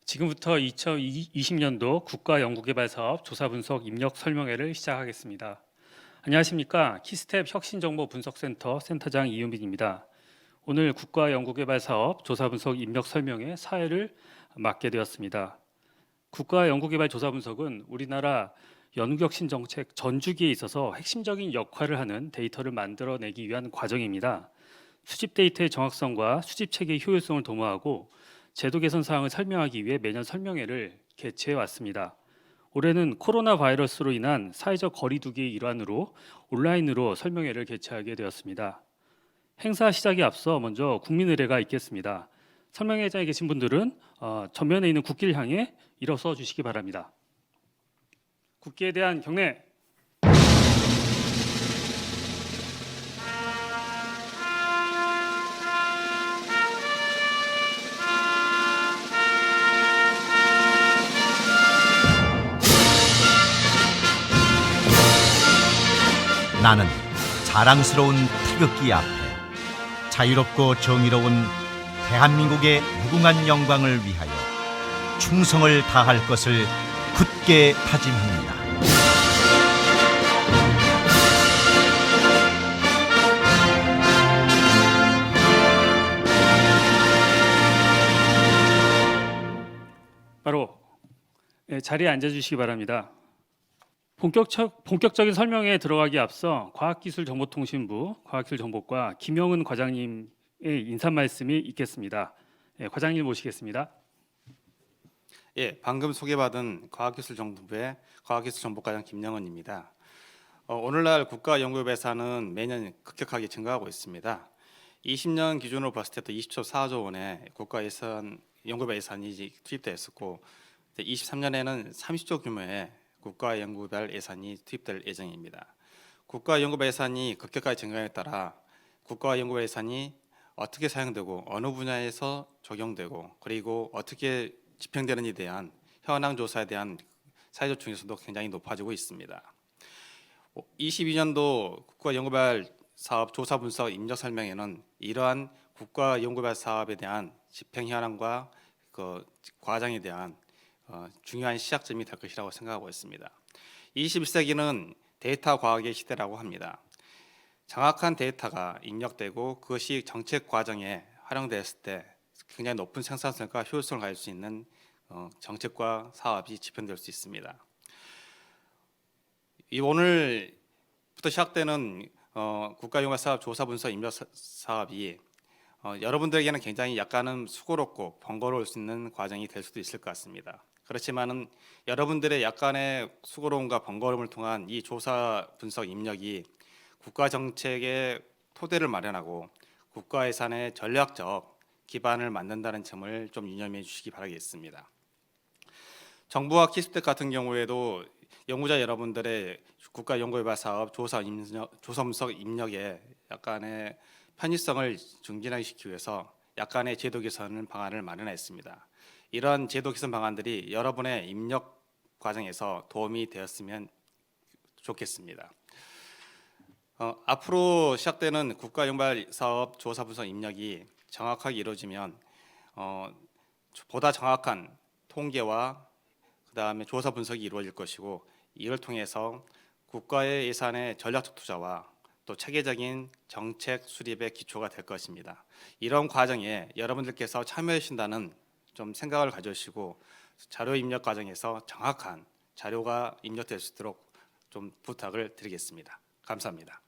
지금부터 2020년도 국가연구개발사업 조사분석 입력 설명회를 시작하겠습니다. 안녕하십니까. 키스텝 혁신정보분석센터 센터장 이윤빈입니다. 오늘 국가연구개발사업 조사분석 입력 설명회 사회를 맡게 되었습니다. 국가연구개발조사분석은 우리나라 연구혁신정책 전주기에 있어서 핵심적인 역할을 하는 데이터를 만들어내기 위한 과정입니다. 수집 데이터의 정확성과 수집 체계의 효율성을 도모하고 제도 개선 사항을 설명하기 위해 매년 설명회를 개최해 왔습니다. 올해는 코로나 바이러스로 인한 사회적 거리두기의 일환으로 온라인으로 설명회를 개최하게 되었습니다. 행사 시작에 앞서 먼저 국민의례가 있겠습니다. 설명회장에 계신 분들은 전면에 있는 국기를 향해 일어서 주시기 바랍니다. 국기에 대한 경례. 나는 자랑스러운 태극기 앞에 자유롭고 정의로운 대한민국의 무궁한 영광을 위하여 충성을 다할 것을 굳게 다짐합니다. 바로 자리에 앉아주시기 바랍니다. 본격적인 설명에 들어가기 앞서 과학기술정보통신부 과학기술정보과 김영은 과장님의 인사 말씀이 있겠습니다. 과장님 모시겠습니다. 방금 소개받은 과학기술정보부의 과학기술정보과장 김영은입니다. 오늘날 국가연구협 예산은 매년 급격하게 증가하고 있습니다. 20년 기준으로 봤을 때도 24조 원의 연구협 예산이 투입되었었고 23년에는 30조 규모의 국가연구별 예산이 투입될 예정입니다. 국가연구별 예산이 급격하게 증가에 따라 국가연구별 예산이 어떻게 사용되고 어느 분야에서 적용되고 그리고 어떻게 집행되는지에 대한 현황 조사에 대한 사회적 중요성도 굉장히 높아지고 있습니다. 22년도 국가연구발 사업 조사 분석 입력 설명에는 이러한 국가연구발 사업에 대한 집행 현황과 그 과정에 대한 중요한 시작점이 될 것이라고 생각하고 있습니다. 21세기는 데이터 과학의 시대라고 합니다. 정확한 데이터가 입력되고 그것이 정책 과정에 활용되었을 때 굉장히 높은 생산성과 효율성을 가질 수 있는 정책과 사업이 집행될 수 있습니다. 오늘부터 시작되는 국가연구사업 조사 분석 입력 사업이 여러분들에게는 굉장히 약간은 수고롭고 번거로울 수 있는 과정이 될 수도 있을 것 같습니다. 그렇지만은 여러분들의 약간의 수고로움과 번거로움을 통한 이 조사 분석 입력이 국가 정책의 토대를 마련하고 국가 예산의 전략적 기반을 만든다는 점을 좀 유념해 주시기 바라겠습니다. 정부와 키스텍 같은 경우에도 연구자 여러분들의 국가 연구개발 사업 조사 분석 입력에 약간의 편의성을 증진시키기 위해서 약간의 제도 개선 방안을 마련했습니다. 이런 제도 개선 방안들이 여러분의 입력 과정에서 도움이 되었으면 좋겠습니다. 앞으로 시작되는 국가연구발 사업 조사 분석 입력이 정확하게 이루어지면 보다 정확한 통계와 그다음에 조사 분석이 이루어질 것이고 이를 통해서 국가의 예산의 전략적 투자와 또 체계적인 정책 수립의 기초가 될 것입니다. 이런 과정에 여러분들께서 참여해 주신다는 좀 생각을 가져주시고 자료 입력 과정에서 정확한 자료가 입력될 수 있도록 좀 부탁을 드리겠습니다. 감사합니다.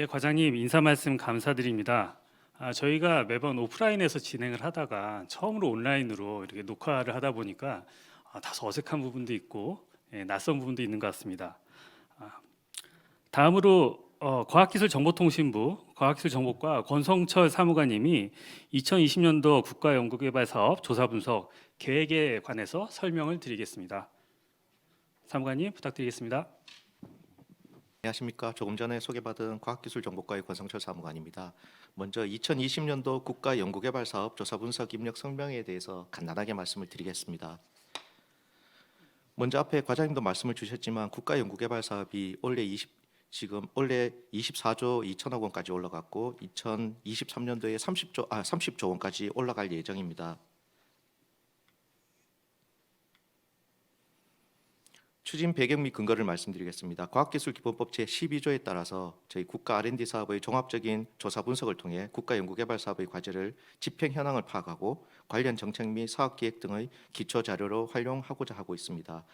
과장님 인사 말씀 감사드립니다. 저희가 매번 오프라인에서 진행을 하다가 처음으로 온라인으로 이렇게 녹화를 하다 보니까 다소 어색한 부분도 있고 낯선 부분도 있는 것 같습니다. 다음으로 과학기술정보통신부 과학기술정보과 권성철 사무관님이 2020년도 국가연구개발사업 조사분석 계획에 관해서 설명을 드리겠습니다. 사무관님 부탁드리겠습니다. 안녕하십니까. 조금 전에 소개받은 과학기술정보과의 권성철 사무관입니다. 먼저 2020년도 국가연구개발사업 조사분석 입력 설명에 대해서 간단하게 말씀을 드리겠습니다. 먼저 앞에 과장님도 말씀을 주셨지만 국가연구개발사업이 지금 올해 24조 2천억 원까지 올라갔고 2023년도에 30조 원까지 올라갈 예정입니다. 추진 배경 및 근거를 말씀드리겠습니다. 과학기술기본법 제12조에 따라서 저희 국가 R&D 사업의 종합적인 조사 분석을 통해 국가 연구개발 사업의 과제를 집행 현황을 파악하고 관련 정책 및 사업 기획 등의 기초 자료로 활용하고자 하고 있습니다.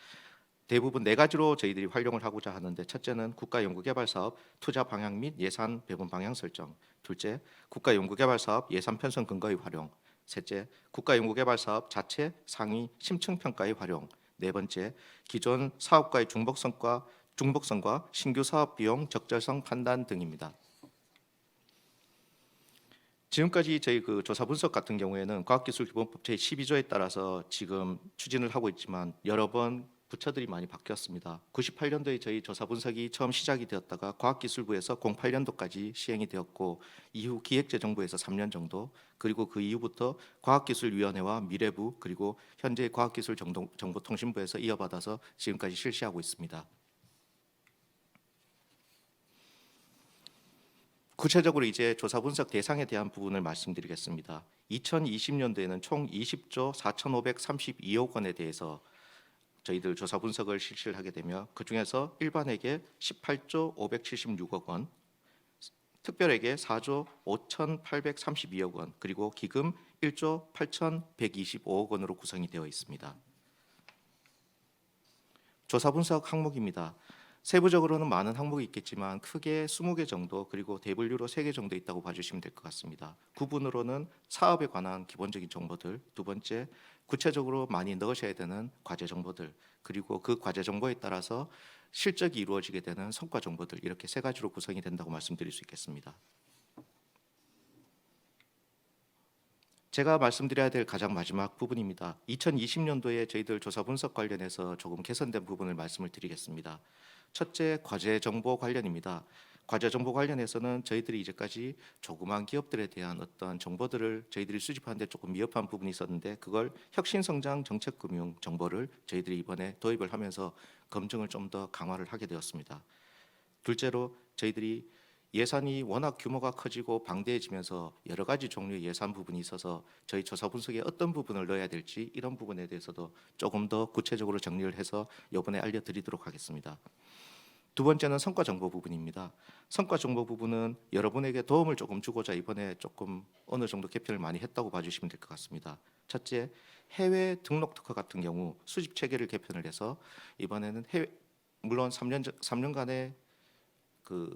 대부분 네 가지로 저희들이 활용을 하고자 하는데, 첫째는 국가 연구개발 사업 투자 방향 및 예산 배분 방향 설정, 둘째 국가 연구개발 사업 예산 편성 근거의 활용, 셋째 국가 연구개발 사업 자체 상위 심층 평가의 활용, 네 번째 기존 사업과의 중복성과 신규 사업 비용 적절성 판단 등입니다. 지금까지 저희 그 조사 분석 같은 경우에는 과학기술기본법 제12조에 따라서 지금 추진을 하고 있지만 여러 번 부처들이 많이 바뀌었습니다. 98년도에 저희 조사 분석이 처음 시작이 되었다가 과학기술부에서 08년도까지 시행이 되었고, 이후 기획재정부에서 3년 정도, 그리고 그 이후부터 과학기술위원회와 미래부, 그리고 현재 과학기술정보통신부에서 이어받아서 지금까지 실시하고 있습니다. 구체적으로 이제 조사 분석 대상에 대한 부분을 말씀드리겠습니다. 2020년도에는 총 20조 4,532억 원에 대해서 저희들 조사 분석을 실시를 하게 되며, 그 중에서 일반에게 18조 576억 원, 특별에게 4조 5,832억 원, 그리고 기금 1조 8,125억 원으로 구성이 되어 있습니다. 조사 분석 항목입니다. 세부적으로는 많은 항목이 있겠지만 크게 20개 정도, 그리고 대분류로 3개 정도 있다고 봐주시면 될 것 같습니다. 구분으로는 사업에 관한 기본적인 정보들, 두 번째 구체적으로 많이 넣으셔야 되는 과제 정보들, 그리고 그 과제 정보에 따라서 실적이 이루어지게 되는 성과 정보들, 이렇게 3가지로 구성이 된다고 말씀드릴 수 있겠습니다. 제가 말씀드려야 될 가장 마지막 부분입니다. 2020년도에 저희들 조사 분석 관련해서 조금 개선된 부분을 말씀을 드리겠습니다. 첫째, 과제 정보 관련입니다. 과제 정보 관련해서는 저희들이 이제까지 조그만 기업들에 대한 어떤 정보들을 저희들이 수집하는데 조금 미흡한 부분이 있었는데, 그걸 혁신성장 정책금융 정보를 저희들이 이번에 도입을 하면서 검증을 좀 더 강화를 하게 되었습니다. 둘째로, 저희들이 예산이 워낙 규모가 커지고 방대해지면서 여러 가지 종류의 예산 부분이 있어서 저희 조사 분석에 어떤 부분을 넣어야 될지, 이런 부분에 대해서도 조금 더 구체적으로 정리를 해서 이번에 알려드리도록 하겠습니다. 두 번째는 성과 정보 부분입니다. 성과 정보 부분은 여러분에게 도움을 조금 주고자 이번에 조금 어느 정도 개편을 많이 했다고 봐주시면 될 것 같습니다. 첫째, 해외 등록 특허 같은 경우 수집 체계를 개편을 해서 이번에는 물론 3년간의 그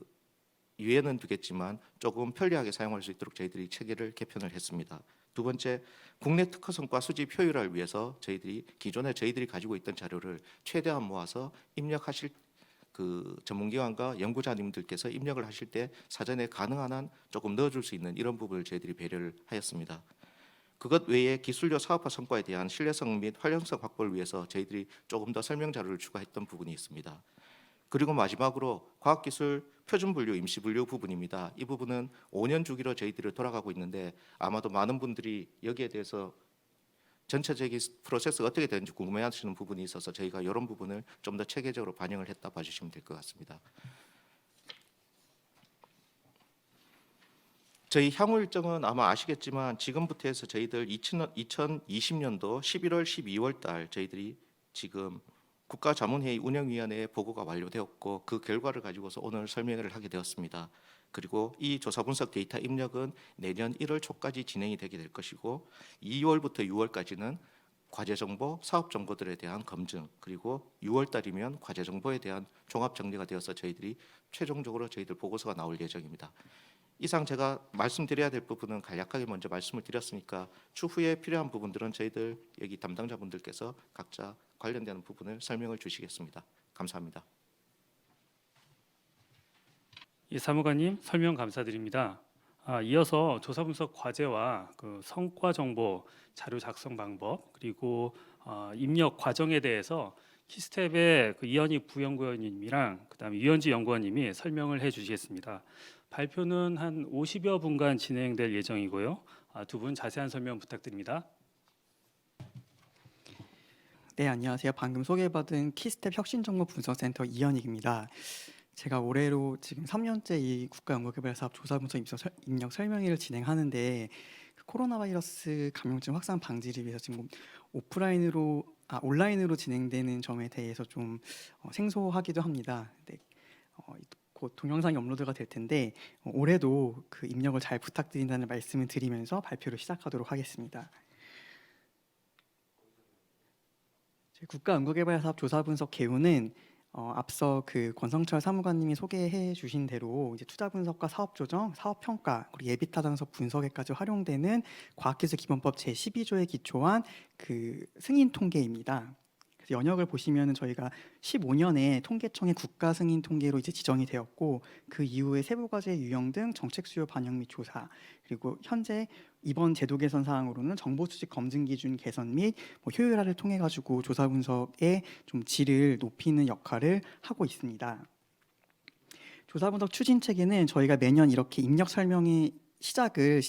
유예는 두겠지만 조금 편리하게 사용할 수 있도록 저희들이 체계를 개편을 했습니다. 두 번째, 국내 특허 성과 수집 효율화를 위해서 기존에 저희들이 가지고 있던 자료를 최대한 모아서 입력하실 그 전문기관과 연구자님들께서 입력을 하실 때 사전에 가능한 한 조금 넣어줄 수 있는 이런 부분을 저희들이 배려를 하였습니다. 그것 외에 기술료 사업화 성과에 대한 신뢰성 및 활용성 확보를 위해서 저희들이 조금 더 설명 자료를 추가했던 부분이 있습니다. 그리고 마지막으로 과학기술 표준분류, 임시분류 부분입니다. 이 부분은 5년 주기로 저희들이 돌아가고 있는데, 아마도 많은 분들이 여기에 대해서 전체적인 프로세스가 어떻게 되는지 궁금해하시는 부분이 있어서 저희가 이런 부분을 좀 더 체계적으로 반영을 했다 봐주시면 될 것 같습니다. 저희 향후 일정은 아마 아시겠지만 지금부터 해서 저희들 2020년도 11월, 12월 달 저희들이 지금 국가자문회의 운영위원회의 보고가 완료되었고, 그 결과를 가지고서 오늘 설명회를 하게 되었습니다. 그리고 이 조사 분석 데이터 입력은 내년 1월 초까지 진행이 되게 될 것이고, 2월부터 6월까지는 과제 정보, 사업 정보들에 대한 검증, 그리고 6월 달이면 과제 정보에 대한 종합 정리가 되어서 저희들이 최종적으로 저희들 보고서가 나올 예정입니다. 이상 제가 말씀드려야 될 부분은 간략하게 먼저 말씀을 드렸으니까 추후에 필요한 부분들은 저희들 여기 담당자분들께서 각자 관련되는 부분을 설명을 주시겠습니다. 감사합니다. 예, 사무관님 설명 감사드립니다. 이어서 조사 분석 과제와 그 성과 정보 자료 작성 방법, 그리고 입력 과정에 대해서 키스텝의 그 이현익 부연구원님이랑 그다음에 유현지 연구원님이 설명을 해주시겠습니다. 발표는 한 50여 분간 진행될 예정이고요. 두 분 자세한 설명 부탁드립니다. 네, 안녕하세요. 방금 소개받은 키스텝 혁신정보 분석센터 이현익입니다. 제가 올해로 지금 3년째 이 국가연구개발사업 조사분석 입력 설명회를 진행하는데 그 코로나 바이러스 감염증 확산 방지를 위해서 지금 온라인으로 진행되는 점에 대해서 좀 생소하기도 합니다. 네, 곧 동영상이 업로드가 될 텐데 올해도 그 입력을 잘 부탁드린다는 말씀을 드리면서 발표를 시작하도록 하겠습니다. 국가연구개발사업 조사분석 개요는 앞서 그 권성철 사무관님이 소개해 주신 대로 이제 투자 분석과 사업 조정, 사업 평가, 그리고 예비 타당서 분석에까지 활용되는 과학기술 기본법 제12조에 기초한 그 승인 통계입니다. 그래서 연역을 보시면은 저희가 15년에 통계청의 국가 승인 통계로 이제 지정이 되었고 그 이후에 세부 과제 유형 등 정책 수요 반영 및 조사, 그리고 현재 이번 제도 개선 사항으로는 정보 수집 검증 기준 개선 및 효율화를 통해 가지고 조사 분석의 좀 질을 높이는 역할을 하고 있습니다. 조사 분석 추진 체계는 저희가 매년 이렇게 입력 설명이 시작을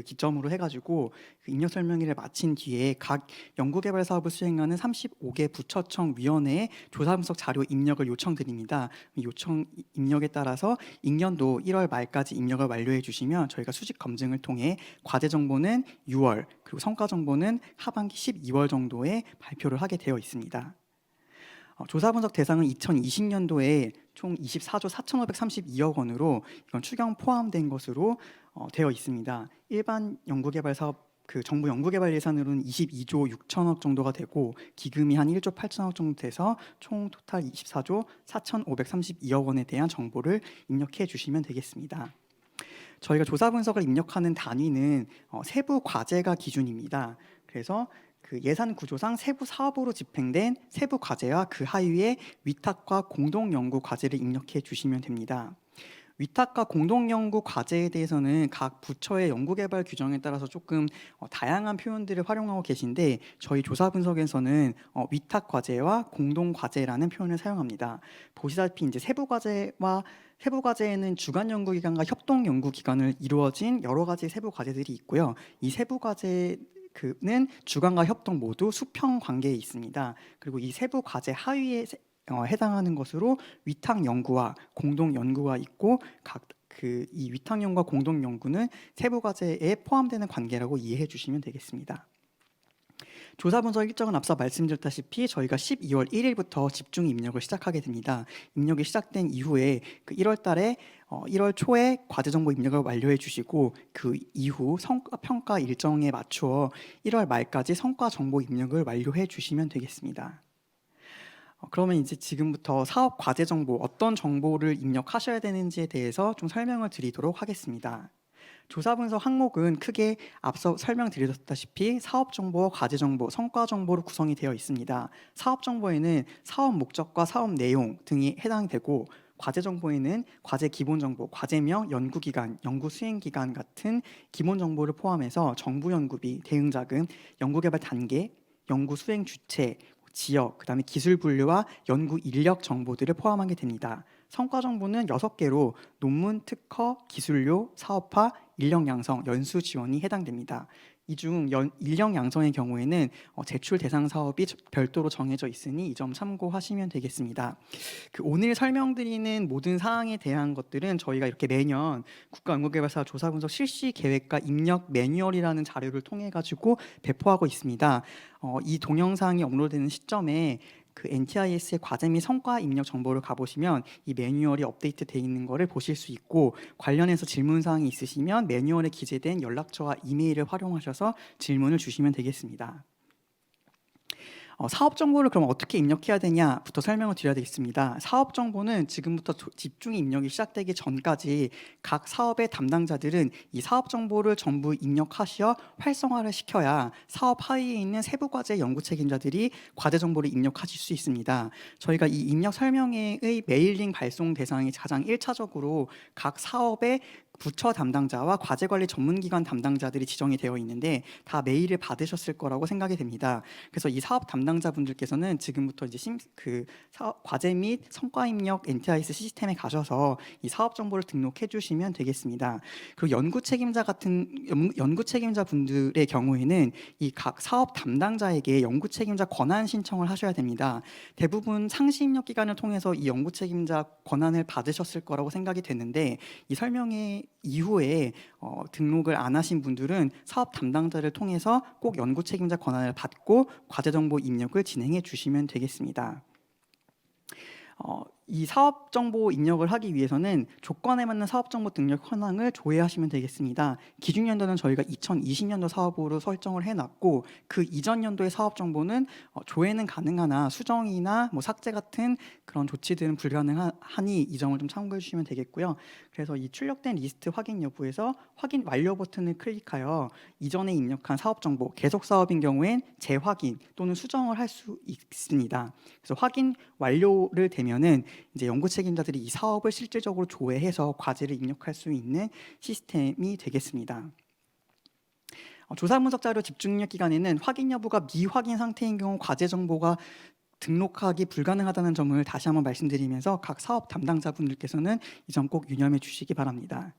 기점으로 해가지고 그 입력 설명회를 마친 뒤에 각 연구개발 사업을 수행하는 35개 부처청 위원회에 조사 분석 자료 입력을 요청드립니다. 요청 입력에 따라서 익년도 1월 말까지 입력을 완료해 주시면 저희가 수집 검증을 통해 과제 정보는 6월 그리고 성과 정보는 하반기 12월 정도에 발표를 하게 되어 있습니다. 조사 분석 대상은 2020년도에 총 24조 4,532억 원으로 이건 추경 포함된 것으로 되어 있습니다. 일반 연구개발 사업 그 정부 연구개발 예산으로는 22조 6천억 정도가 되고 기금이 한 1조 8천억 정도 돼서 총 토탈 24조 4,532억 원에 대한 정보를 입력해 주시면 되겠습니다. 저희가 조사 분석을 입력하는 단위는 세부 과제가 기준입니다. 그래서 그 예산 구조상 세부 사업으로 집행된 세부 과제와 그 하위의 위탁과 공동 연구 과제를 입력해 주시면 됩니다. 위탁과 공동 연구 과제에 대해서는 각 부처의 연구개발 규정에 따라서 조금 다양한 표현들을 활용하고 계신데 저희 조사 분석에서는 위탁 과제와 공동 과제라는 표현을 사용합니다. 보시다시피 이제 세부 과제에는 주간 연구기관과 협동 연구기관을 이루어진 여러 가지 세부 과제들이 있고요. 이 세부 과제는 주관과 협동 모두 수평 관계에 있습니다. 그리고 이 세부 과제 하위에 해당하는 것으로 위탁 연구와 공동 연구가 있고 이 위탁 연구와 공동 연구는 세부 과제에 포함되는 관계라고 이해해 주시면 되겠습니다. 조사 분석 일정은 앞서 말씀드렸다시피 저희가 12월 1일부터 집중 입력을 시작하게 됩니다. 입력이 시작된 이후에 그 1월 초에 과제 정보 입력을 완료해 주시고 그 이후 성과 평가 일정에 맞추어 1월 말까지 성과 정보 입력을 완료해 주시면 되겠습니다. 그러면 이제 지금부터 사업 과제 정보 어떤 정보를 입력하셔야 되는지에 대해서 좀 설명을 드리도록 하겠습니다. 조사 분석 항목은 크게 앞서 설명드렸다시피 사업 정보와 과제 정보, 성과 정보로 구성이 되어 있습니다. 사업 정보에는 사업 목적과 사업 내용 등이 해당되고 과제 정보에는 과제 기본 정보, 과제명, 연구기간, 연구 수행 기간 같은 기본 정보를 포함해서 정부 연구비, 대응 자금, 연구개발 단계, 연구 수행 주체, 지역, 그다음에 기술 분류와 연구 인력 정보들을 포함하게 됩니다. 성과 정보는 6개로 논문, 특허, 기술료, 사업화, 인력 양성, 연수 지원이 해당됩니다. 이 중 인력 양성의 경우에는 제출 대상 사업이 별도로 정해져 있으니 이 점 참고하시면 되겠습니다. 오늘 설명드리는 모든 사항에 대한 것들은 저희가 이렇게 매년 국가연구개발사 조사분석 실시 계획과 입력 매뉴얼이라는 자료를 통해 가지고 배포하고 있습니다. 이 동영상이 업로드되는 시점에 그 NTIS의 과제 및 성과 입력 정보를 가보시면 이 매뉴얼이 업데이트되어 있는 것을 보실 수 있고 관련해서 질문사항이 있으시면 매뉴얼에 기재된 연락처와 이메일을 활용하셔서 질문을 주시면 되겠습니다. 사업 정보를 그럼 어떻게 입력해야 되냐부터 설명을 드려야 되겠습니다. 사업 정보는 지금부터 집중 입력이 시작되기 전까지 각 사업의 담당자들은 이 사업 정보를 전부 입력하시어 활성화를 시켜야 사업 하위에 있는 세부 과제 연구 책임자들이 과제 정보를 입력하실 수 있습니다. 저희가 이 입력 설명회의 메일링 발송 대상이 가장 1차적으로 각 사업의 부처 담당자와 과제관리 전문기관 담당자들이 지정이 되어 있는데 다 메일을 받으셨을 거라고 생각이 됩니다. 그래서 이 사업 담당자분들께서는 지금부터 이제 과제 및 성과 입력 NTIS 시스템에 가셔서 이 사업 정보를 등록해 주시면 되겠습니다. 그리고 연구 책임자 분들의 경우에는 이 각 사업 담당자에게 연구 책임자 권한 신청을 하셔야 됩니다. 대부분 상시 입력 기관을 통해서 이 연구 책임자 권한을 받으셨을 거라고 생각이 되는데 이 설명회 이후에 등록을 안 하신 분들은 사업 담당자를 통해서 꼭 연구 책임자 권한을 받고 과제 정보 입력을 진행해 주시면 되겠습니다. 이 사업 정보 입력을 하기 위해서는 조건에 맞는 사업 정보 등록 현황을 조회하시면 되겠습니다. 기준 연도는 저희가 2020년도 사업으로 설정을 해놨고 그 이전 연도의 사업 정보는 조회는 가능하나 수정이나 뭐 삭제 같은 그런 조치들은 불가능하니 이 점을 좀 참고해 주시면 되겠고요. 그래서 이 출력된 리스트 확인 여부에서 확인 완료 버튼을 클릭하여 이전에 입력한 사업 정보, 계속 사업인 경우엔 재확인 또는 수정을 할 수 있습니다. 그래서 확인 완료를 되면은 이제 연구 책임자들이 이 사업을 실질적으로 조회해서 과제를 입력할 수 있는 시스템이 되겠습니다. 조사 분석 자료 집중 입력 기간에는 확인 여부가 미확인 상태인 경우 과제 정보가 등록하기 불가능하다는 점을 다시 한번 말씀드리면서 각 사업 담당자분들께서는 이 점 꼭 유념해 주시기 바랍니다.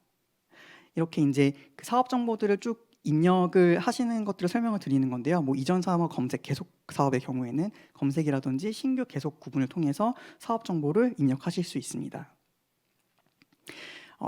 이렇게 이제 그 사업 정보들을 쭉 입력을 하시는 것들을 설명을 드리는 건데요. 뭐 이전 사업 검색 계속 사업의 경우에는 검색이라든지 신규 계속 구분을 통해서 사업 정보를 입력하실 수 있습니다.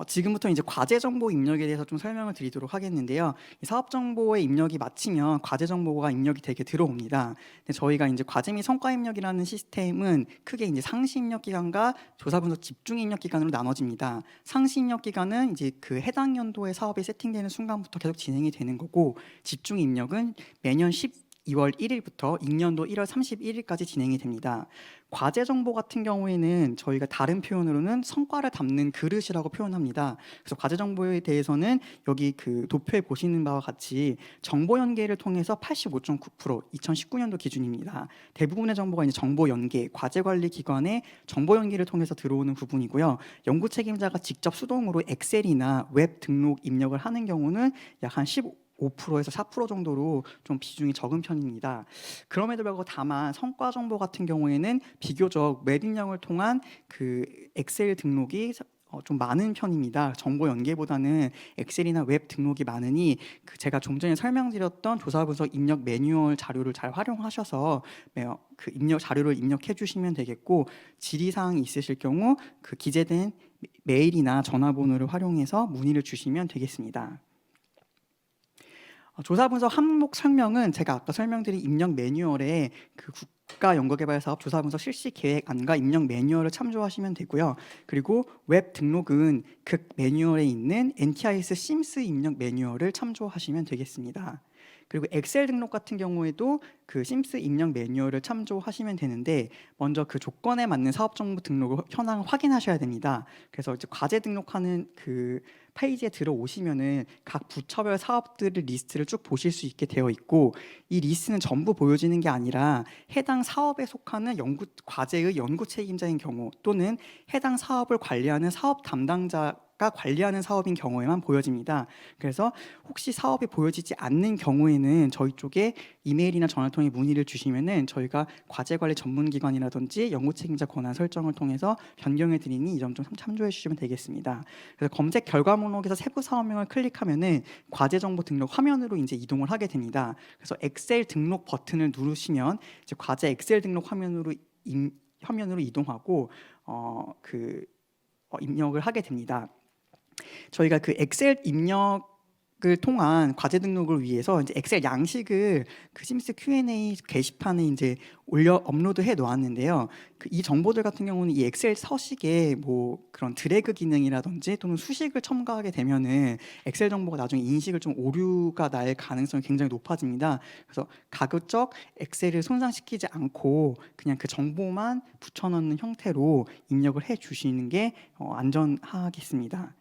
지금부터 이제 과제 정보 입력에 대해서 좀 설명을 드리도록 하겠는데요. 이 사업 정보의 입력이 마치면 과제 정보가 입력이 되게 들어옵니다. 근데 저희가 이제 과제 및 성과 입력이라는 시스템은 크게 이제 상시 입력 기간과 조사 분석 집중 입력 기간으로 나눠집니다. 상시 입력 기간은 이제 그 해당 연도의 사업이 세팅되는 순간부터 계속 진행이 되는 거고, 집중 입력은 매년 12월 1일부터 익년도 1월 31일까지 진행이 됩니다. 과제 정보 같은 경우에는 저희가 다른 표현으로는 성과를 담는 그릇이라고 표현합니다. 그래서 과제 정보에 대해서는 여기 그 도표에 보시는 바와 같이 정보 연계를 통해서 85.9%, 2019년도 기준입니다. 대부분의 정보가 이제 정보 연계, 과제 관리 기관의 정보 연계를 통해서 들어오는 부분이고요. 연구 책임자가 직접 수동으로 엑셀이나 웹 등록 입력을 하는 경우는 약 한 5%에서 4% 정도로 좀 비중이 적은 편입니다. 그럼에도 불구하고 다만 성과 정보 같은 경우에는 비교적 웹 입력을 통한 그 엑셀 등록이 좀 많은 편입니다. 정보 연계보다는 엑셀이나 웹 등록이 많으니 제가 좀 전에 설명드렸던 조사 분석 입력 매뉴얼 자료를 잘 활용하셔서 그 입력 자료를 입력해 주시면 되겠고, 질의사항이 있으실 경우 그 기재된 메일이나 전화번호를 활용해서 문의를 주시면 되겠습니다. 조사 분석 항목 설명은 제가 아까 설명드린 입력 매뉴얼에 그 국가연구개발사업 조사 분석 실시 계획안과 입력 매뉴얼을 참조하시면 되고요. 그리고 웹 등록은 그 매뉴얼에 있는 NTIS 심스 입력 매뉴얼을 참조하시면 되겠습니다. 그리고 엑셀 등록 같은 경우에도 그 심스 입력 매뉴얼을 참조하시면 되는데, 먼저 그 조건에 맞는 사업 정보 등록 현황을 확인하셔야 됩니다. 그래서 이제 과제 등록하는 그 페이지에 들어오시면은 각 부처별 사업들의 리스트를 쭉 보실 수 있게 되어 있고, 이 리스트는 전부 보여지는 게 아니라 해당 사업에 속하는 과제의 연구 책임자인 경우 또는 해당 사업을 관리하는 사업 담당자가 관리하는 사업인 경우에만 보여집니다. 그래서 혹시 사업이 보여지지 않는 경우에는 저희 쪽에 이메일이나 전화를 통해 문의를 주시면은 저희가 과제 관리 전문기관이라든지 연구 책임자 권한 설정을 통해서 변경해 드리니 이 점 좀 참조해 주시면 되겠습니다. 그래서 검색 결과 목록에서 세부 사업명을 클릭하면은 과제 정보 등록 화면으로 이제 이동을 하게 됩니다. 그래서 엑셀 등록 버튼을 누르시면 이제 과제 엑셀 등록 화면으로 이동하고 입력을 하게 됩니다. 저희가 그 엑셀 입력을 통한 과제 등록을 위해서 이제 엑셀 양식을 그 심스 Q&A 게시판에 이제 업로드해 놓았는데요. 이 정보들 같은 경우는 이 엑셀 서식에 뭐 그런 드래그 기능이라든지 또는 수식을 첨가하게 되면은 엑셀 정보가 나중에 인식을 좀 오류가 날 가능성이 굉장히 높아집니다. 그래서 가급적 엑셀을 손상시키지 않고 그냥 그 정보만 붙여넣는 형태로 입력을 해 주시는 게 안전하겠습니다.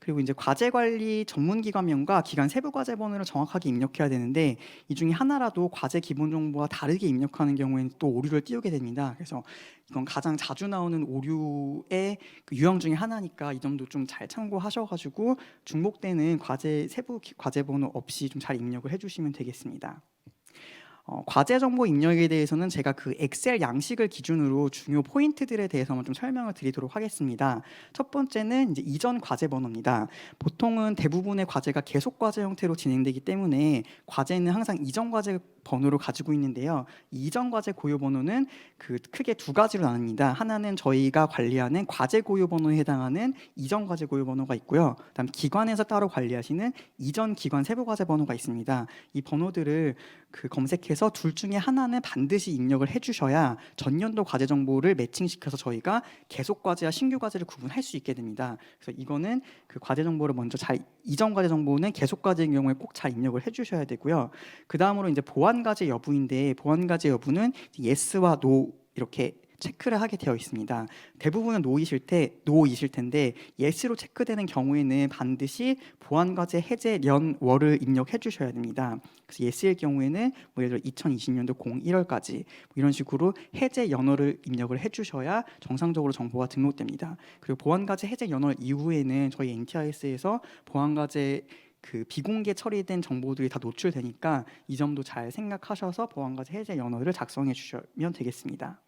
그리고 이제 과제 관리 전문 기관명과 기관 세부 과제 번호를 정확하게 입력해야 되는데 이 중에 하나라도 과제 기본 정보와 다르게 입력하는 경우에는 또 오류를 띄우게 됩니다. 그래서 이건 가장 자주 나오는 오류의 그 유형 중에 하나니까 이 점도 좀 잘 참고하셔가지고 중복되는 과제 세부 과제 번호 없이 좀 잘 입력을 해주시면 되겠습니다. 과제 정보 입력에 대해서는 제가 그 엑셀 양식을 기준으로 중요 포인트들에 대해서만 좀 설명을 드리도록 하겠습니다. 첫 번째는 이제 이전 과제 번호입니다. 보통은 대부분의 과제가 계속 과제 형태로 진행되기 때문에 과제는 항상 이전 과제 번호를 가지고 있는데요. 이전 과제 고유 번호는 그 크게 두 가지로 나뉩니다. 하나는 저희가 관리하는 과제 고유 번호에 해당하는 이전 과제 고유 번호가 있고요. 그다음 기관에서 따로 관리하시는 이전 기관 세부 과제 번호가 있습니다. 이 번호들을 그 검색해서 둘 중에 하나는 반드시 입력을 해주셔야 전년도 과제 정보를 매칭시켜서 저희가 계속 과제와 신규 과제를 구분할 수 있게 됩니다. 그래서 이거는 그 과제 정보를 먼저 이전 과제 정보는 계속 과제인 경우에 꼭 잘 입력을 해주셔야 되고요. 그 다음으로 이제 보완 과제 여부인데 보완 과제 여부는 yes와 no 이렇게 체크를 하게 되어 있습니다. 대부분은 노이실 텐데 yes로 체크되는 경우에는 반드시 보완 과제 해제 년 월을 입력해 주셔야 됩니다. 그래서 yes일 경우에는 뭐 예를 들어 2020년도 01월까지 뭐 이런 식으로 해제 연월을 입력을 해 주셔야 정상적으로 정보가 등록됩니다. 그리고 보완 과제 해제 연월 이후에는 저희 NTIS에서 보완 과제 그 비공개 처리된 정보들이 다 노출되니까 이 점도 잘 생각하셔서 보완 과제 해제 연월을 작성해 주시면 되겠습니다.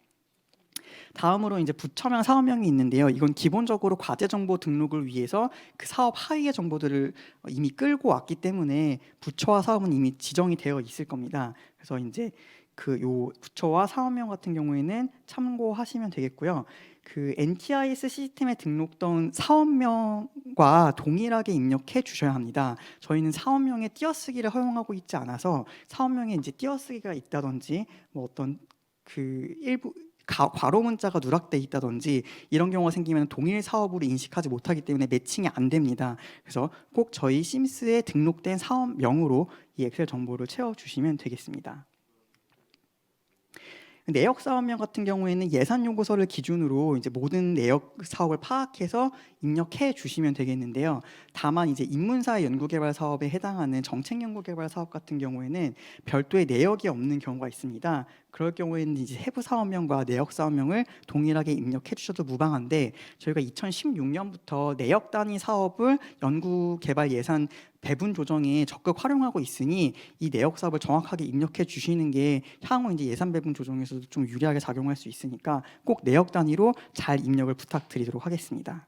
다음으로 이제 부처명 사업명이 있는데요. 이건 기본적으로 과제 정보 등록을 위해서 그 사업 하위의 정보들을 이미 끌고 왔기 때문에 부처와 사업은 이미 지정이 되어 있을 겁니다. 그래서 이제 그 요 부처와 사업명 같은 경우에는 참고하시면 되겠고요. 그 NTIS 시스템에 등록된 사업명과 동일하게 입력해 주셔야 합니다. 저희는 사업명에 띄어쓰기를 허용하고 있지 않아서 사업명에 이제 띄어쓰기가 있다든지 뭐 어떤 그 일부 괄호 문자가 누락돼 있다든지 이런 경우가 생기면 동일 사업으로 인식하지 못하기 때문에 매칭이 안 됩니다. 그래서 꼭 저희 심스에 등록된 사업명으로 이 엑셀 정보를 채워주시면 되겠습니다. 내역 사업명 같은 경우에는 예산 요구서를 기준으로 이제 모든 내역 사업을 파악해서 입력해 주시면 되겠는데요. 다만 이제 인문사의 연구개발 사업에 해당하는 정책 연구개발 사업 같은 경우에는 별도의 내역이 없는 경우가 있습니다. 그럴 경우에는 이제 세부 사업명과 내역 사업명을 동일하게 입력해 주셔도 무방한데 저희가 2016년부터 내역 단위 사업을 연구개발 예산 배분 조정에 적극 활용하고 있으니 이 내역 사업을 정확하게 입력해 주시는 게 향후 이제 예산 배분 조정에서도 좀 유리하게 작용할 수 있으니까 꼭 내역 단위로 잘 입력을 부탁드리도록 하겠습니다.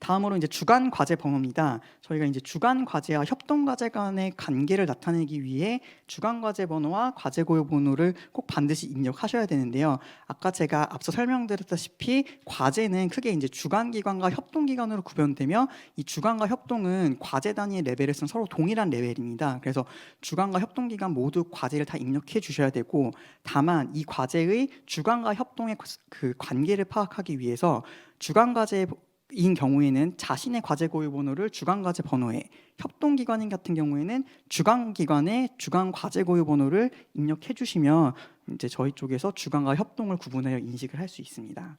다음으로 이제 주간 과제 번호입니다. 저희가 이제 주간 과제와 협동 과제 간의 관계를 나타내기 위해 주간 과제 번호와 과제 고유 번호를 꼭 반드시 입력하셔야 되는데요. 아까 제가 앞서 설명드렸다시피 과제는 크게 이제 주간 기관과 협동 기관으로 구별되며 이 주간과 협동은 과제 단위의 레벨에서는 서로 동일한 레벨입니다. 그래서 주간과 협동 기관 모두 과제를 다 입력해 주셔야 되고 다만 이 과제의 주간과 협동의 그 관계를 파악하기 위해서 주간 과제 인 경우에는 자신의 과제 고유 번호를 주간 과제 번호에, 협동 기관인 같은 경우에는 주간 기관의 주간 과제 고유 번호를 입력해 주시면 이제 저희 쪽에서 주간과 협동을 구분하여 인식을 할 수 있습니다.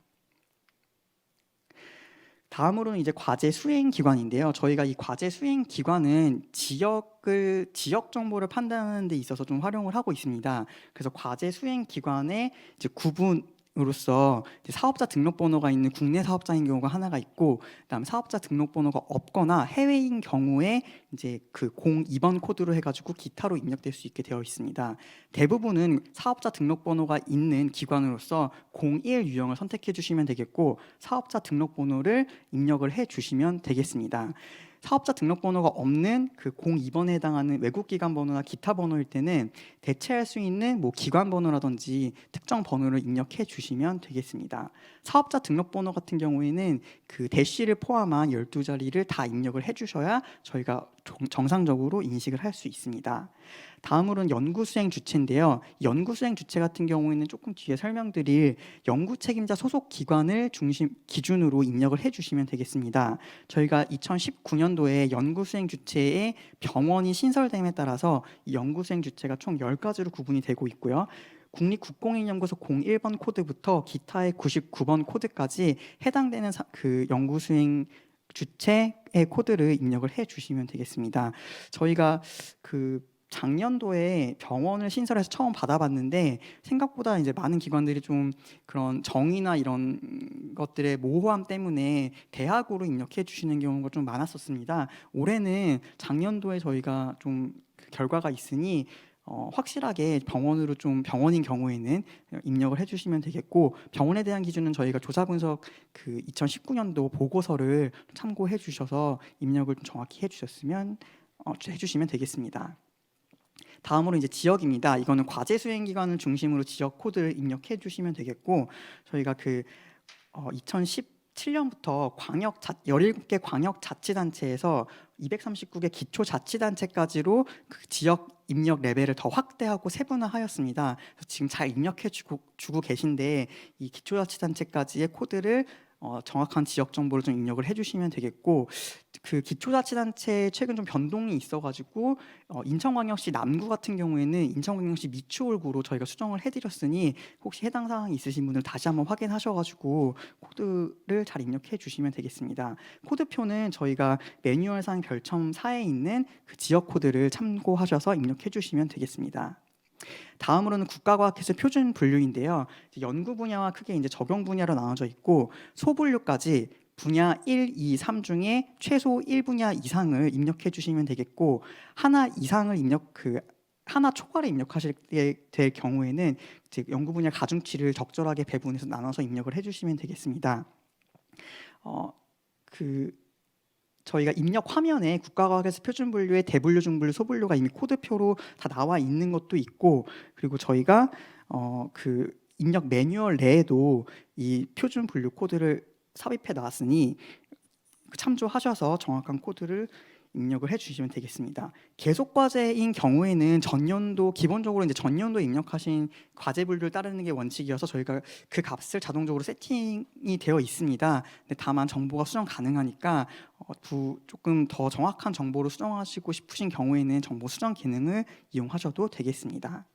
다음으로는 이제 과제 수행 기관인데요. 저희가 이 과제 수행 기관은 지역 정보를 판단하는 데 있어서 좀 활용을 하고 있습니다. 그래서 과제 수행 기관의 이제 구분으로서 사업자 등록번호가 있는 국내 사업자인 경우가 하나가 있고, 그다음 사업자 등록번호가 없거나 해외인 경우에 이제 그 02번 코드로 해가지고 기타로 입력될 수 있게 되어 있습니다. 대부분은 사업자 등록번호가 있는 기관으로서 01 유형을 선택해 주시면 되겠고, 사업자 등록번호를 입력을 해 주시면 되겠습니다. 사업자 등록번호가 없는 그 02번에 해당하는 외국 기관 번호나 기타 번호일 때는 대체할 수 있는 뭐 기관 번호라든지 특정 번호를 입력해 주시면 되겠습니다. 사업자 등록번호 같은 경우에는 그 대시를 포함한 12자리를 다 입력을 해 주셔야 저희가 정상적으로 인식을 할 수 있습니다. 다음으로는 연구수행 주체인데요. 연구수행 주체 같은 경우에는 조금 뒤에 설명드릴 연구 책임자 소속 기관을 기준으로 입력을 해주시면 되겠습니다. 저희가 2019년도에 연구수행 주체의 병원이 신설됨에 따라서 이 연구수행 주체가 총 10가지로 구분이 되고 있고요. 국립국공인연구소 01번 코드부터 기타의 99번 코드까지 해당되는 그 연구수행 주체의 코드를 입력을 해 주시면 되겠습니다. 저희가 그 작년도에 병원을 신설해서 처음 받아봤는데 생각보다 이제 많은 기관들이 좀 그런 정의나 이런 것들의 모호함 때문에 대학으로 입력해 주시는 경우가 좀 많았었습니다. 올해는 작년도에 저희가 좀 그 결과가 있으니 확실하게 병원으로 좀 병원인 경우에는 입력을 해주시면 되겠고, 병원에 대한 기준은 저희가 조사 분석 그 2019년도 보고서를 참고해 주셔서 입력을 좀 정확히 해주셨으면 해주시면 되겠습니다. 다음으로 이제 지역입니다. 이거는 과제 수행 기관을 중심으로 지역 코드를 입력해 주시면 되겠고, 저희가 그 2017년부터 17개 광역자치단체에서 239개 기초자치단체까지로 그 지역 입력 레벨을 더 확대하고 세분화하였습니다. 그래서 지금 잘 입력해 주고 계신데 이 기초자치단체까지의 코드를 정확한 지역 정보를 좀 입력을 해주시면 되겠고, 그 기초자치단체 최근 좀 변동이 있어가지고 인천광역시 남구 같은 경우에는 인천광역시 미추홀구로 저희가 수정을 해드렸으니 혹시 해당 사항이 있으신 분들 다시 한번 확인하셔가지고 코드를 잘 입력해 주시면 되겠습니다. 코드표는 저희가 매뉴얼상 별첨 4에 있는 그 지역 코드를 참고하셔서 입력해 주시면 되겠습니다. 다음으로는 국가과학기술 표준 분류인데요. 연구 분야와 크게 이제 적용 분야로 나눠져 있고, 소분류까지 분야 1, 2, 3 중에 최소 1분야 이상을 입력해 주시면 되겠고, 하나 이상을 하나 초과를 입력하실 때 될 경우에는 이제 연구 분야 가중치를 적절하게 배분해서 나눠서 입력을 해주시면 되겠습니다. 저희가 입력 화면에 국가과학기술 표준 분류의 대분류, 중분류, 소분류가 이미 코드표로 다 나와 있는 것도 있고, 그리고 저희가 그 입력 매뉴얼 내에도 이 표준 분류 코드를 삽입해 놨으니 참조하셔서 정확한 코드를 입력을 해주시면 되겠습니다. 계속 과제인 경우에는 전년도 기본적으로 이제 전년도 입력하신 과제 분류를 따르는 게 원칙이어서 저희가 그 값을 자동적으로 세팅이 되어 있습니다. 근데 다만 정보가 수정 가능하니까 조금 더 정확한 정보로 수정하시고 싶으신 경우에는 정보 수정 기능을 이용하셔도 되겠습니다.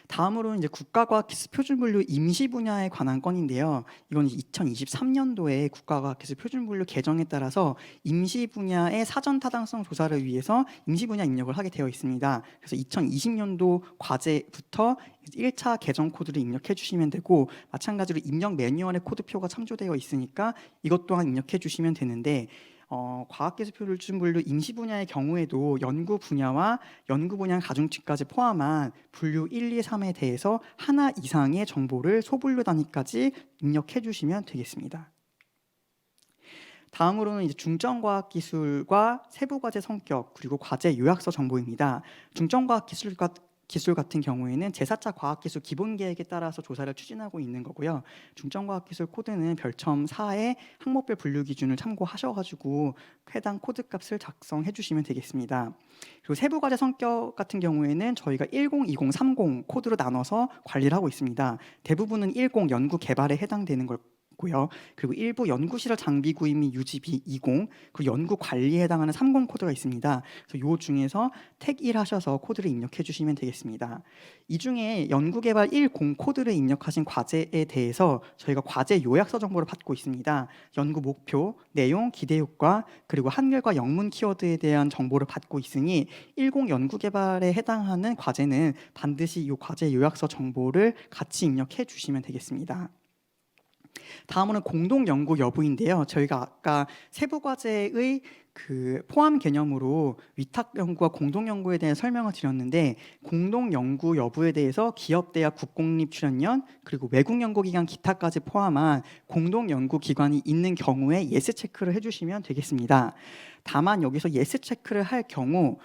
다음으로는 이제 국가과학기술 표준분류 임시 분야에 관한 건인데요. 이건 2023년도에 국가과학기술 표준분류 개정에 따라서 임시 분야의 사전 타당성 조사를 위해서 임시 분야 입력을 하게 되어 있습니다. 그래서 2020년도 과제부터 1차 개정 코드를 입력해 주시면 되고, 마찬가지로 입력 매뉴얼의 코드표가 참조되어 있으니까 이것 또한 입력해 주시면 되는데, 과학기술 표준분류 임시 분야의 경우에도 연구 분야와 연구 분야 가중치까지 포함한 분류 1, 2, 3에 대해서 하나 이상의 정보를 소분류 단위까지 입력해 주시면 되겠습니다. 다음으로는 이제 중점과학기술과 세부과제 성격, 그리고 과제 요약서 정보입니다. 중점과학기술 같은 경우에는 제4차 과학기술 기본계획에 따라서 조사를 추진하고 있는 거고요. 중점과학기술 코드는 별첨 4의 항목별 분류 기준을 참고하셔가지고 해당 코드 값을 작성해 주시면 되겠습니다. 그리고 세부과제 성격 같은 경우에는 저희가 10, 20, 30 코드로 나눠서 관리를 하고 있습니다. 대부분은 10 연구 개발에 해당되는 걸 고요. 그리고 일부 연구시설 장비 구입 및 유지비 20, 그리고 연구 관리에 해당하는 30 코드가 있습니다. 그래서 요 중에서 택 1 하셔서 코드를 입력해 주시면 되겠습니다. 이 중에 연구개발 10 코드를 입력하신 과제에 대해서 저희가 과제 요약서 정보를 받고 있습니다. 연구 목표, 내용, 기대 효과, 그리고 한글과 영문 키워드에 대한 정보를 받고 있으니 10 연구개발에 해당하는 과제는 반드시 이 과제 요약서 정보를 같이 입력해 주시면 되겠습니다. 다음으로는 공동 연구 여부인데요. 저희가 아까 세부 과제의 그 포함 개념으로 위탁 연구와 공동 연구에 대해 설명을 드렸는데, 공동 연구 여부에 대해서 기업, 대학, 국공립 출연연, 그리고 외국 연구기관 기타까지 포함한 공동 연구 기관이 있는 경우에 예스 체크를 해주시면 되겠습니다. 다만 여기서 예스 체크를 할 경우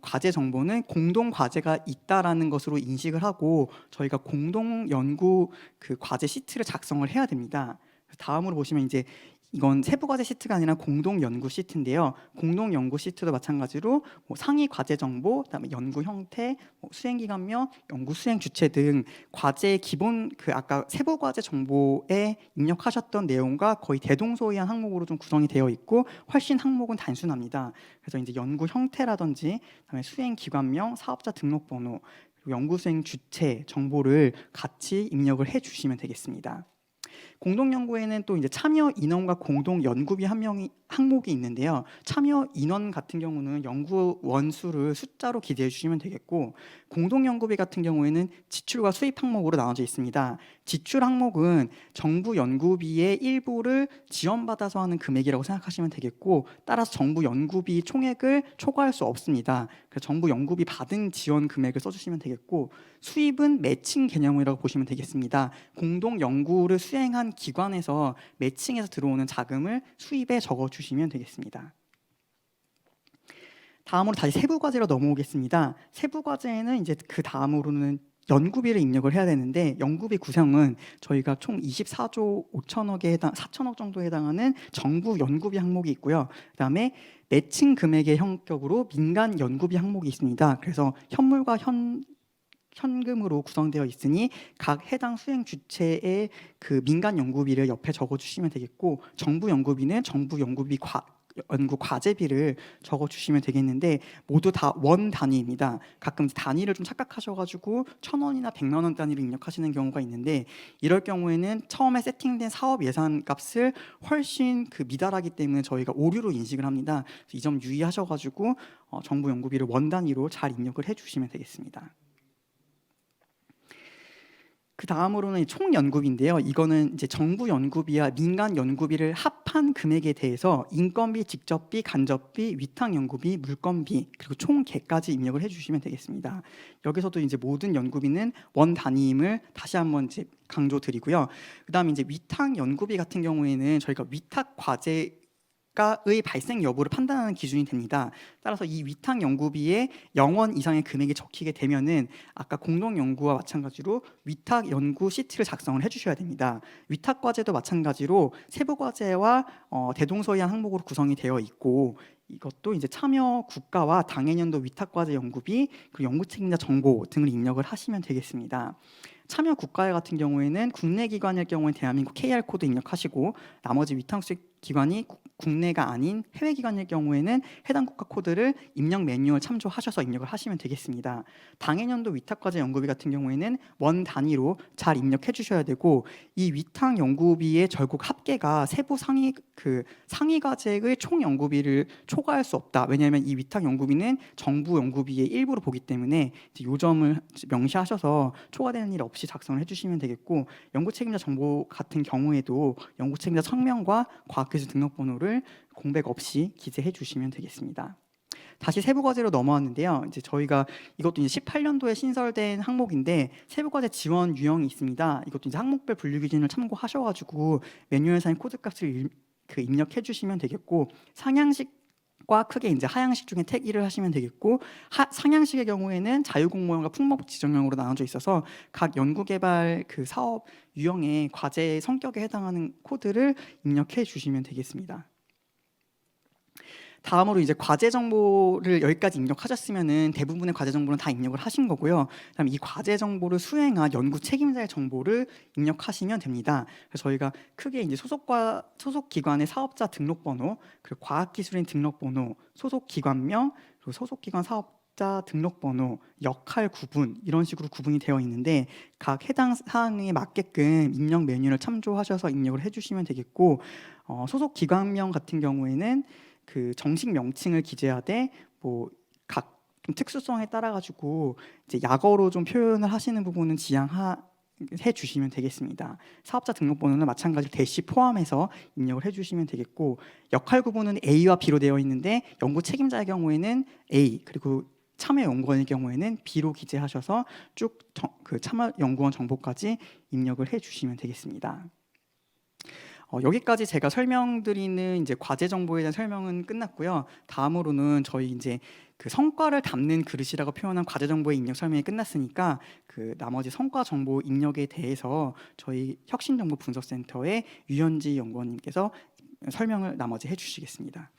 과제 정보는 공동 과제가 있다라는 것으로 인식을 하고 저희가 공동 연구 그 과제 시트를 작성을 해야 됩니다. 다음으로 보시면 이제 이건 세부 과제 시트가 아니라 공동 연구 시트인데요. 공동 연구 시트도 마찬가지로 상위 과제 정보, 그다음에 연구 형태, 수행 기간명, 연구 수행 주체 등 과제 기본 그 아까 세부 과제 정보에 입력하셨던 내용과 거의 대동소이한 항목으로 좀 구성이 되어 있고, 훨씬 항목은 단순합니다. 그래서 이제 연구 형태라든지 그다음에 수행 기관명, 사업자 등록번호, 그리고 연구 수행 주체 정보를 같이 입력을 해 주시면 되겠습니다. 공동 연구에는 또 이제 참여 인원과 공동 연구비 항목이 있는데요. 참여 인원 같은 경우는 연구원 수를 숫자로 기재해 주시면 되겠고, 공동 연구비 같은 경우에는 지출과 수입 항목으로 나눠져 있습니다. 지출 항목은 정부 연구비의 일부를 지원받아서 하는 금액이라고 생각하시면 되겠고, 따라서 정부 연구비 총액을 초과할 수 없습니다. 그래서 정부 연구비 받은 지원 금액을 써주시면 되겠고, 수입은 매칭 개념이라고 보시면 되겠습니다. 공동 연구를 수행한 기관에서 매칭해서 들어오는 자금을 수입에 적어주시면 되겠습니다. 다음으로 다시 세부 과제로 넘어오겠습니다. 세부 과제에는 이제 그 다음으로는 연구비를 입력을 해야 되는데, 연구비 구성은 저희가 총 24조 4천억 정도에 해당하는 정부 연구비 항목이 있고요. 그다음에 매칭 금액의 형격으로 민간 연구비 항목이 있습니다. 그래서 현물과 현금으로 구성되어 있으니 각 해당 수행 주체의 그 민간 연구비를 옆에 적어주시면 되겠고, 정부 연구비는 정부 연구 과제비를 적어주시면 되겠는데, 모두 다 원 단위입니다. 가끔 단위를 좀 착각하셔가지고 1,000원이나 100만 원 단위로 입력하시는 경우가 있는데, 이럴 경우에는 처음에 세팅된 사업 예산 값을 훨씬 미달하기 때문에 저희가 오류로 인식을 합니다. 이 점 유의하셔가지고 정부 연구비를 원 단위로 잘 입력을 해주시면 되겠습니다. 그 다음으로는 총 연구비인데요. 이거는 이제 정부 연구비와 민간 연구비를 합한 금액에 대해서 인건비, 직접비, 간접비, 위탁 연구비, 물건비, 그리고 총계까지 입력을 해주시면 되겠습니다. 여기서도 이제 모든 연구비는 원 단위임을 다시 한번 이제 강조드리고요. 그다음에 이제 위탁 연구비 같은 경우에는 저희가 위탁 과제 의 발생 여부를 판단하는 기준이 됩니다. 따라서 이 위탁 연구비에 0원 이상의 금액이 적히게 되면은 아까 공동 연구와 마찬가지로 위탁 연구 시트를 작성을 해주셔야 됩니다. 위탁 과제도 마찬가지로 세부 과제와 대동소이한 항목으로 구성이 되어 있고, 이것도 이제 참여 국가와 당해년도 위탁 과제 연구비, 그리고 연구 책임자 정보 등을 입력을 하시면 되겠습니다. 참여 국가 같은 경우에는 국내 기관일 경우에 대한민국 KR 코드 입력하시고, 나머지 위탁 수익 기관이 국내가 아닌 해외 기관일 경우에는 해당 국가 코드를 입력 매뉴얼 참조하셔서 입력을 하시면 되겠습니다. 당해년도 위탁과제 연구비 같은 경우에는 원 단위로 잘 입력해 주셔야 되고, 이 위탁 연구비의 결국 합계가 세부 상위 과제의 총 연구비를 초과할 수 없다. 왜냐하면 이 위탁 연구비는 정부 연구비의 일부로 보기 때문에 이 점을 명시하셔서 초과되는 일 없이 작성을 해주시면 되겠고, 연구 책임자 정보 같은 경우에도 연구 책임자 성명과 과학기술 등록번호를 공백 없이 기재해 주시면 되겠습니다. 다시 세부 과제로 넘어왔는데요. 이제 저희가 이것도 이제 18년도에 신설된 항목인데, 세부 과제 지원 유형이 있습니다. 이것도 이제 항목별 분류 기준을 참고하셔가지고 매뉴얼상의 코드 값을 입력해 주시면 되겠고, 상향식과 크게 이제 하향식 중에 택 1을 하시면 되겠고, 상향식의 경우에는 자유공모형과 풍목 지정형으로 나눠져 있어서 각 연구개발 사업 유형의 과제 성격에 해당하는 코드를 입력해 주시면 되겠습니다. 다음으로 이제 과제 정보를 여기까지 입력하셨으면은 대부분의 과제 정보는 다 입력을 하신 거고요. 그다음에 이 과제 정보를 수행한 연구 책임자의 정보를 입력하시면 됩니다. 그래서 저희가 크게 이제 소속 기관의 사업자 등록번호, 그리고 과학기술인 등록번호, 소속 기관명, 그리고 소속 기관 사업자 등록번호, 역할 구분, 이런 식으로 구분이 되어 있는데, 각 해당 사항에 맞게끔 입력 매뉴얼을 참조하셔서 입력을 해주시면 되겠고, 소속 기관명 같은 경우에는 정식 명칭을 기재하되 각 좀 특수성에 따라 가지고 이제 약어로 좀 표현을 하시는 부분은 지양해 주시면 되겠습니다. 사업자 등록번호는 마찬가지로 대시 포함해서 입력을 해주시면 되겠고, 역할 구분은 A와 B로 되어 있는데 연구 책임자의 경우에는 A, 그리고 참여 연구원의 경우에는 B로 기재하셔서 쭉 참여 연구원 정보까지 입력을 해주시면 되겠습니다. 여기까지 제가 설명드리는 이제 과제 정보에 대한 설명은 끝났고요. 다음으로는 저희 이제 성과를 담는 그릇이라고 표현한 과제 정보의 입력 설명이 끝났으니까 나머지 성과 정보 입력에 대해서 저희 혁신정보분석센터의 유현지 연구원님께서 설명을 나머지 해주시겠습니다.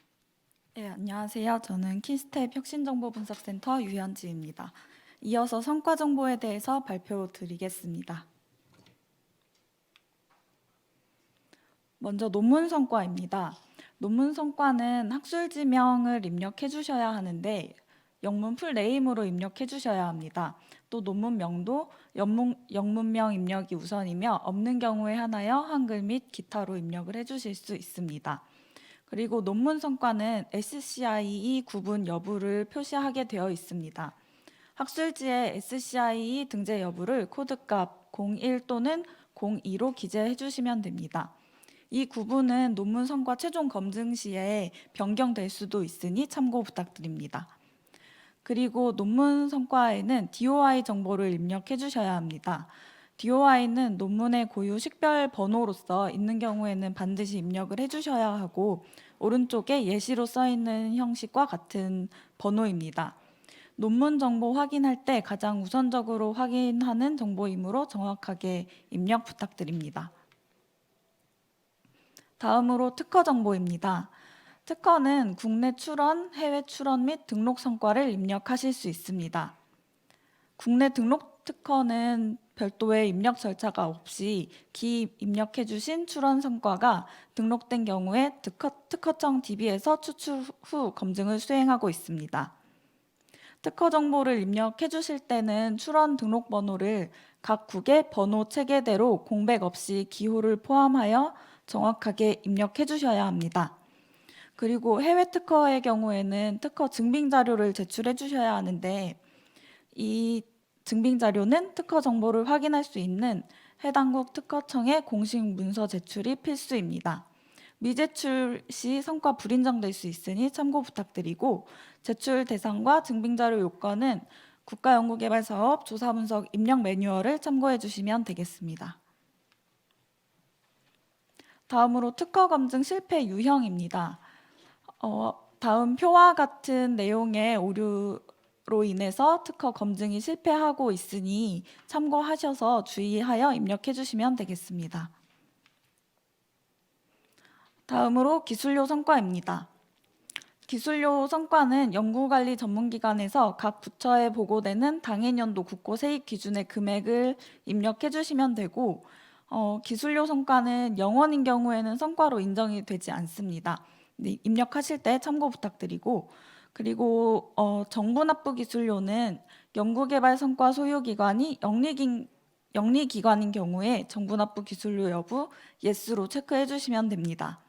네, 안녕하세요. 저는 키스텝 혁신정보분석센터 유현지입니다. 이어서 성과 정보에 대해서 발표드리겠습니다. 먼저 논문 성과입니다. 논문 성과는 학술 지명을 입력해 주셔야 하는데, 영문 풀네임으로 입력해 주셔야 합니다. 또 논문명도 영문명 입력이 우선이며 없는 경우에 하나여 한글 및 기타로 입력을 해주실 수 있습니다. 그리고 논문 성과는 SCIE 구분 여부를 표시하게 되어 있습니다. 학술지에 SCIE 등재 여부를 코드값 01 또는 02로 기재해 주시면 됩니다. 이 구분은 논문 성과 최종 검증 시에 변경될 수도 있으니 참고 부탁드립니다. 그리고 논문 성과에는 DOI 정보를 입력해 주셔야 합니다. DOI는 논문의 고유 식별 번호로서 있는 경우에는 반드시 입력을 해주셔야 하고 오른쪽에 예시로 써 있는 형식과 같은 번호입니다. 논문 정보 확인할 때 가장 우선적으로 확인하는 정보이므로 정확하게 입력 부탁드립니다. 다음으로 특허 정보입니다. 특허는 국내 출원, 해외 출원 및 등록 성과를 입력하실 수 있습니다. 국내 등록 특허는 별도의 입력 절차가 없이 입력해 주신 출원 성과가 등록된 경우에 특허청 DB에서 추출 후 검증을 수행하고 있습니다. 특허 정보를 입력해 주실 때는 출원 등록 번호를 각 국의 번호 체계대로 공백 없이 기호를 포함하여 정확하게 입력해 주셔야 합니다. 그리고 해외 특허의 경우에는 특허 증빙 자료를 제출해 주셔야 하는데 이 증빙 자료는 특허 정보를 확인할 수 있는 해당국 특허청의 공식 문서 제출이 필수입니다. 미제출 시 성과 불인정될 수 있으니 참고 부탁드리고 제출 대상과 증빙 자료 요건은 국가연구개발사업 조사분석 입력 매뉴얼을 참고해 주시면 되겠습니다. 다음으로 특허 검증 실패 유형입니다. 다음 표와 같은 내용의 오류로 인해서 특허 검증이 실패하고 있으니 참고하셔서 주의하여 입력해 주시면 되겠습니다. 다음으로 기술료 성과입니다. 기술료 성과는 연구관리 전문기관에서 각 부처에 보고되는 당해년도 국고세입 기준의 금액을 입력해 주시면 되고 기술료 성과는 영원인 경우에는 성과로 인정이 되지 않습니다. 네, 입력하실 때 참고 부탁드리고 그리고 정부 납부 기술료는 연구개발 성과 소유기관이 영리기관인 경우에 정부 납부 기술료 여부 예스로 체크해 주시면 됩니다.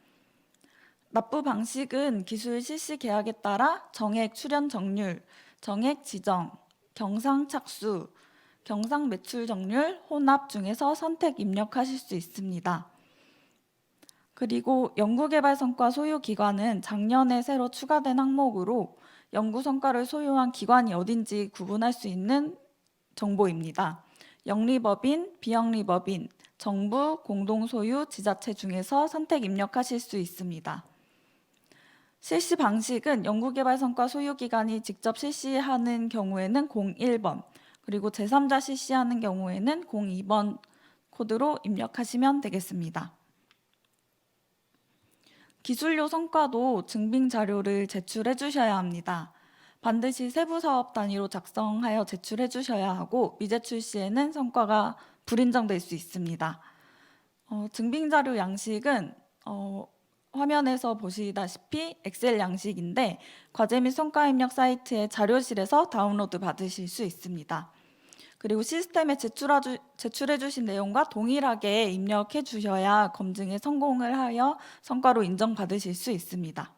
납부 방식은 기술 실시 계약에 따라 정액 출연 정률, 정액 지정, 경상 착수, 경상 매출 정률, 혼합 중에서 선택 입력하실 수 있습니다. 그리고 연구개발 성과 소유 기관은 작년에 새로 추가된 항목으로 연구 성과를 소유한 기관이 어딘지 구분할 수 있는 정보입니다. 영리법인, 비영리법인, 정부, 공동소유, 지자체 중에서 선택 입력하실 수 있습니다. 실시 방식은 연구개발 성과 소유기관이 직접 실시하는 경우에는 01번, 그리고 제3자 실시하는 경우에는 02번 코드로 입력하시면 되겠습니다. 기술료 성과도 증빙 자료를 제출해 주셔야 합니다. 반드시 세부 사업 단위로 작성하여 제출해 주셔야 하고 미제출 시에는 성과가 불인정될 수 있습니다. 증빙 자료 양식은 화면에서 보시다시피 엑셀 양식인데 과제 및 성과 입력 사이트의 자료실에서 다운로드 받으실 수 있습니다. 그리고 시스템에 제출해 주신 내용과 동일하게 입력해 주셔야 검증에 성공을 하여 성과로 인정받으실 수 있습니다.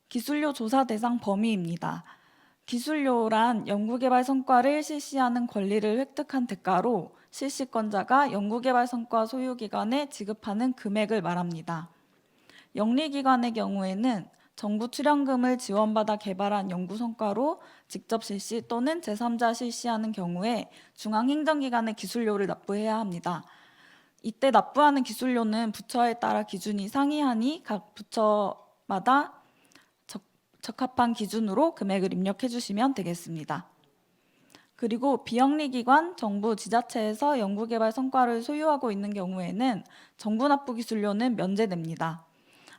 기술료 조사 대상 범위입니다. 기술료란 연구개발 성과를 실시하는 권리를 획득한 대가로 실시권자가 연구개발 성과 소유기관에 지급하는 금액을 말합니다. 영리기관의 경우에는 정부 출연금을 지원받아 개발한 연구 성과로 직접 실시 또는 제3자 실시하는 경우에 중앙행정기관에 기술료를 납부해야 합니다. 이때 납부하는 기술료는 부처에 따라 기준이 상이하니 각 부처마다 적합한 기준으로 금액을 입력해 주시면 되겠습니다. 그리고 비영리기관, 정부, 지자체에서 연구개발 성과를 소유하고 있는 경우에는 정부 납부 기술료는 면제됩니다.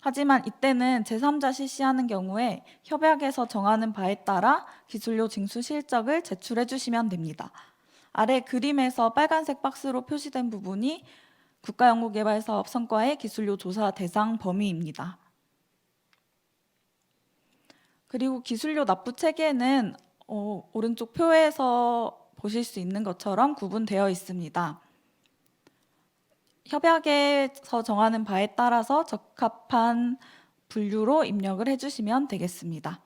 하지만 이때는 제3자 실시하는 경우에 협약에서 정하는 바에 따라 기술료 징수 실적을 제출해 주시면 됩니다. 아래 그림에서 빨간색 박스로 표시된 부분이 국가연구개발사업 성과의 기술료 조사 대상 범위입니다. 그리고 기술료 납부 체계는 오른쪽 표에서 보실 수 있는 것처럼 구분되어 있습니다. 협약에서 정하는 바에 따라서 적합한 분류로 입력을 해주시면 되겠습니다.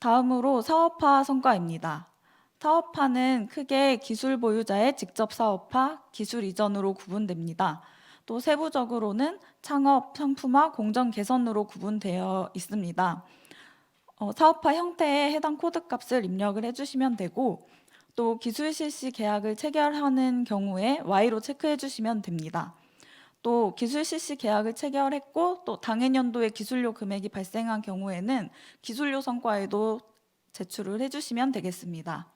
다음으로 사업화 성과입니다. 사업화는 크게 기술 보유자의 직접 사업화, 기술 이전으로 구분됩니다. 또 세부적으로는 창업, 상품화, 공정 개선으로 구분되어 있습니다. 사업화 형태에 해당 코드값을 입력을 해주시면 되고 또 기술 실시 계약을 체결하는 경우에 Y로 체크해 주시면 됩니다. 또 기술 실시 계약을 체결했고 또 당해년도에 기술료 금액이 발생한 경우에는 기술료 성과에도 제출을 해주시면 되겠습니다.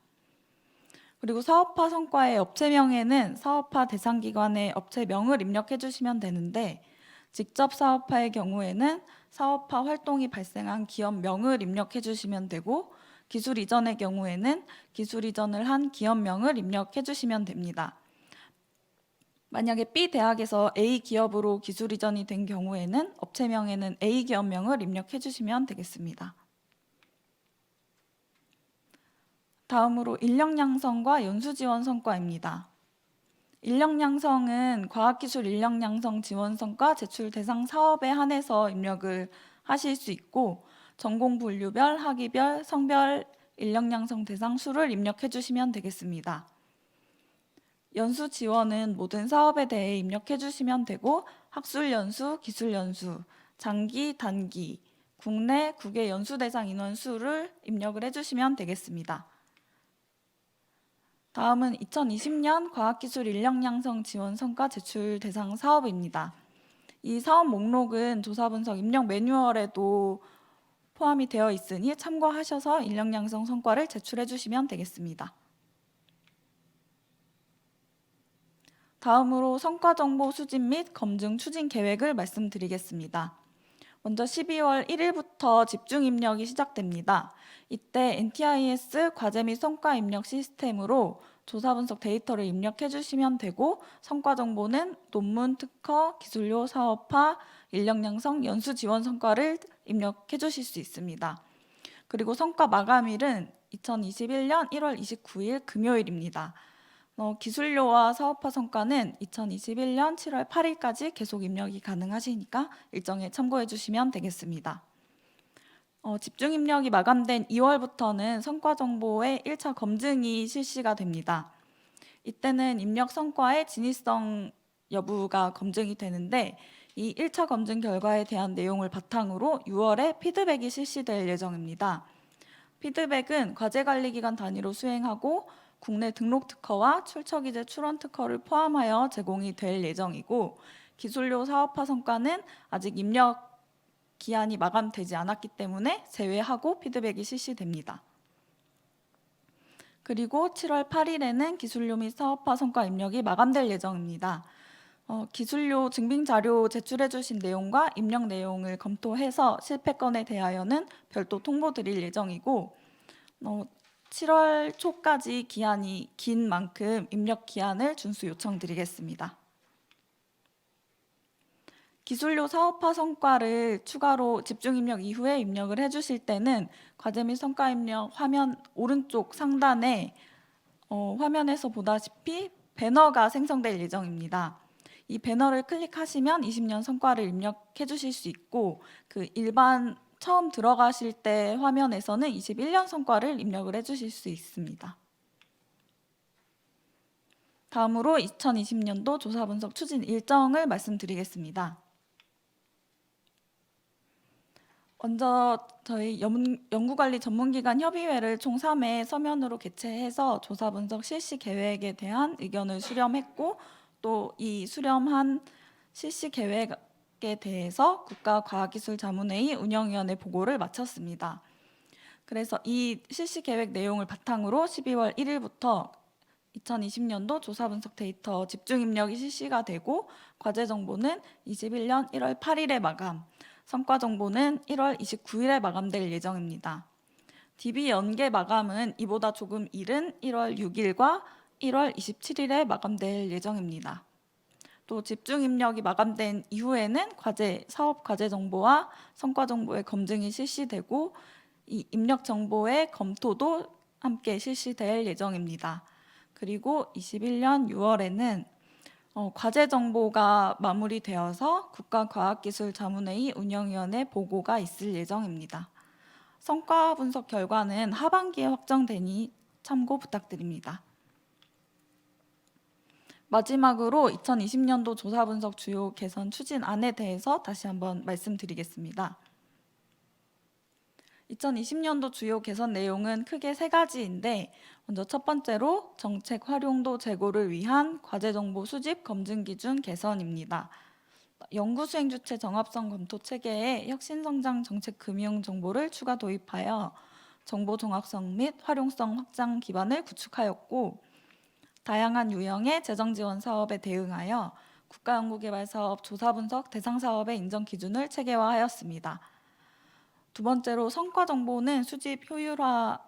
그리고 사업화 성과의 업체명에는 사업화 대상 기관의 업체명을 입력해 주시면 되는데 직접 사업화의 경우에는 사업화 활동이 발생한 기업명을 입력해 주시면 되고 기술 이전의 경우에는 기술 이전을 한 기업명을 입력해 주시면 됩니다. 만약에 B 대학에서 A 기업으로 기술 이전이 된 경우에는 업체명에는 A 기업명을 입력해 주시면 되겠습니다. 다음으로 인력 양성과 연수 지원 성과입니다. 인력 양성은 과학기술 인력 양성 지원 성과 제출 대상 사업에 한해서 입력을 하실 수 있고 전공 분류별, 학위별, 성별 인력 양성 대상 수를 입력해 주시면 되겠습니다. 연수 지원은 모든 사업에 대해 입력해 주시면 되고 학술 연수, 기술 연수, 장기, 단기, 국내, 국외 연수 대상 인원 수를 입력을 해 주시면 되겠습니다. 다음은 2020년 과학기술 인력 양성 지원 성과 제출 대상 사업입니다. 이 사업 목록은 조사분석 입력 매뉴얼에도 포함이 되어 있으니 참고하셔서 인력 양성 성과를 제출해 주시면 되겠습니다. 다음으로 성과 정보 수집 및 검증 추진 계획을 말씀드리겠습니다. 먼저 12월 1일부터 집중 입력이 시작됩니다. 이때 NTIS 과제 및 성과 입력 시스템으로 조사 분석 데이터를 입력해 주시면 되고 성과 정보는 논문, 특허, 기술료, 사업화, 인력 양성, 연수 지원 성과를 입력해 주실 수 있습니다. 그리고 성과 마감일은 2021년 1월 29일 금요일입니다. 기술료와 사업화 성과는 2021년 7월 8일까지 계속 입력이 가능하시니까 일정에 참고해 주시면 되겠습니다. 집중 입력이 마감된 2월부터는 성과 정보의 1차 검증이 실시가 됩니다. 이때는 입력 성과의 진위성 여부가 검증이 되는데 이 1차 검증 결과에 대한 내용을 바탕으로 6월에 피드백이 실시될 예정입니다. 피드백은 과제관리기간 단위로 수행하고 국내 등록 특허와 출처기재 출원 특허를 포함하여 제공이 될 예정이고 기술료 사업화 성과는 아직 입력 기한이 마감되지 않았기 때문에 제외하고 피드백이 실시됩니다. 그리고 7월 8일에는 기술료 및 사업화 성과 입력이 마감될 예정입니다. 기술료 증빙 자료 제출해 주신 내용과 입력 내용을 검토해서 실패건에 대하여는 별도 통보 드릴 예정이고 7월 초까지 기한이 긴 만큼 입력 기한을 준수 요청드리겠습니다. 기술료 사업화 성과를 추가로 집중 입력 이후에 입력을 해주실 때는 과제 및 성과 입력 화면 오른쪽 상단에 화면에서 보다시피 배너가 생성될 예정입니다. 이 배너를 클릭하시면 20년 성과를 입력해 주실 수 있고 그 일반 처음 들어가실 때 화면에서는 21년 성과를 입력을 해주실 수 있습니다. 다음으로 2020년도 조사 분석 추진 일정을 말씀드리겠습니다. 먼저 저희 연구관리 전문기관 협의회를 총 3회 서면으로 개최해서 조사 분석 실시 계획에 대한 의견을 수렴했고 또 이 수렴한 실시 계획에 대해서 국가과학기술자문회의 운영위원회 보고를 마쳤습니다. 그래서 이 실시 계획 내용을 바탕으로 12월 1일부터 2020년도 조사 분석 데이터 집중 입력이 실시가 되고 과제 정보는 21년 1월 8일에 마감, 성과 정보는 1월 29일에 마감될 예정입니다. DB 연계 마감은 이보다 조금 이른 1월 6일과 1월 27일에 마감될 예정입니다. 또 집중 입력이 마감된 이후에는 사업 과제 정보와 성과 정보의 검증이 실시되고 이 입력 정보의 검토도 함께 실시될 예정입니다. 그리고 21년 6월에는 과제 정보가 마무리되어서 국가과학기술자문회의 운영위원회 보고가 있을 예정입니다. 성과 분석 결과는 하반기에 확정되니 참고 부탁드립니다. 마지막으로 2020년도 조사 분석 주요 개선 추진안에 대해서 다시 한번 말씀드리겠습니다. 2020년도 주요 개선 내용은 크게 세 가지인데 먼저 첫 번째로 정책 활용도 제고를 위한 과제 정보 수집 검증 기준 개선입니다. 연구 수행 주체 정합성 검토 체계에 혁신 성장 정책 금융 정보를 추가 도입하여 정보 종합성 및 활용성 확장 기반을 구축하였고 다양한 유형의 재정 지원 사업에 대응하여 국가연구개발사업 조사 분석 대상 사업의 인정 기준을 체계화하였습니다. 두 번째로 성과 정보는 수집 효율화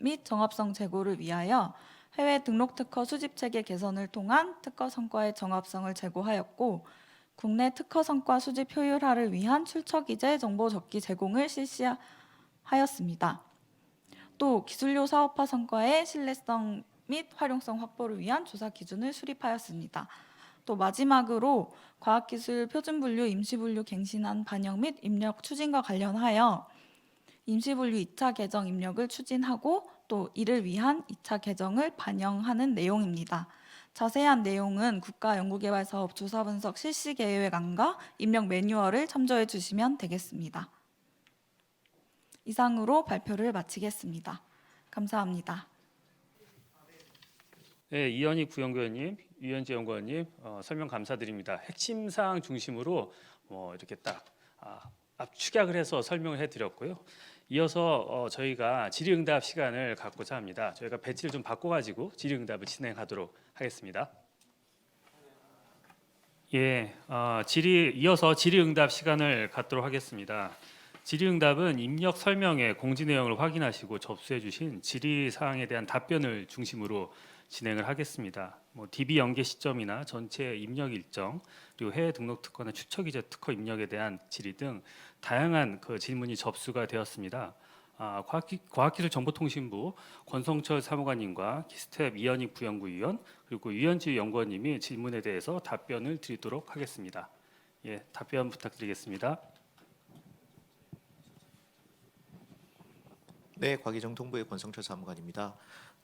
및 정합성 제고를 위하여 해외 등록 특허 수집 체계 개선을 통한 특허 성과의 정합성을 제고하였고 국내 특허 성과 수집 효율화를 위한 출처기재 정보 적기 제공을 실시하였습니다. 또 기술료 사업화 성과의 신뢰성 및 활용성 확보를 위한 조사 기준을 수립하였습니다. 또 마지막으로 과학기술 표준분류 임시분류 갱신안 반영 및 입력 추진과 관련하여 임시분류 2차 개정 입력을 추진하고 또 이를 위한 2차 개정을 반영하는 내용입니다. 자세한 내용은 국가연구개발사업 조사분석 실시계획안과 입력 매뉴얼을 참조해 주시면 되겠습니다. 이상으로 발표를 마치겠습니다. 감사합니다. 네, 이현희 부연구원님, 유현재 연구원님 설명 감사드립니다. 핵심 사항 중심으로 이렇게 딱 축약을 해서 설명을 해드렸고요. 이어서 저희가 질의응답 시간을 갖고자 합니다. 저희가 배치를 좀 바꿔가지고 질의응답을 진행하도록 하겠습니다. 예, 이어서 질의응답 시간을 갖도록 하겠습니다. 질의응답은 입력 설명의 공지 내용을 확인하시고 접수해 주신 질의 사항에 대한 답변을 중심으로 진행을 하겠습니다. DB 연계 시점이나 전체 입력 일정, 그리고 해외 등록 특허나 추처기재 특허 입력에 대한 질의 등 다양한 그 질문이 접수가 되었습니다. 과학기술정보통신부 권성철 사무관님과 기스텝 이현익 부연구위원 그리고 유현지 연구원님이 질문에 대해서 답변을 드리도록 하겠습니다. 예, 답변 부탁드리겠습니다. 네, 과기정통부의 권성철 사무관입니다.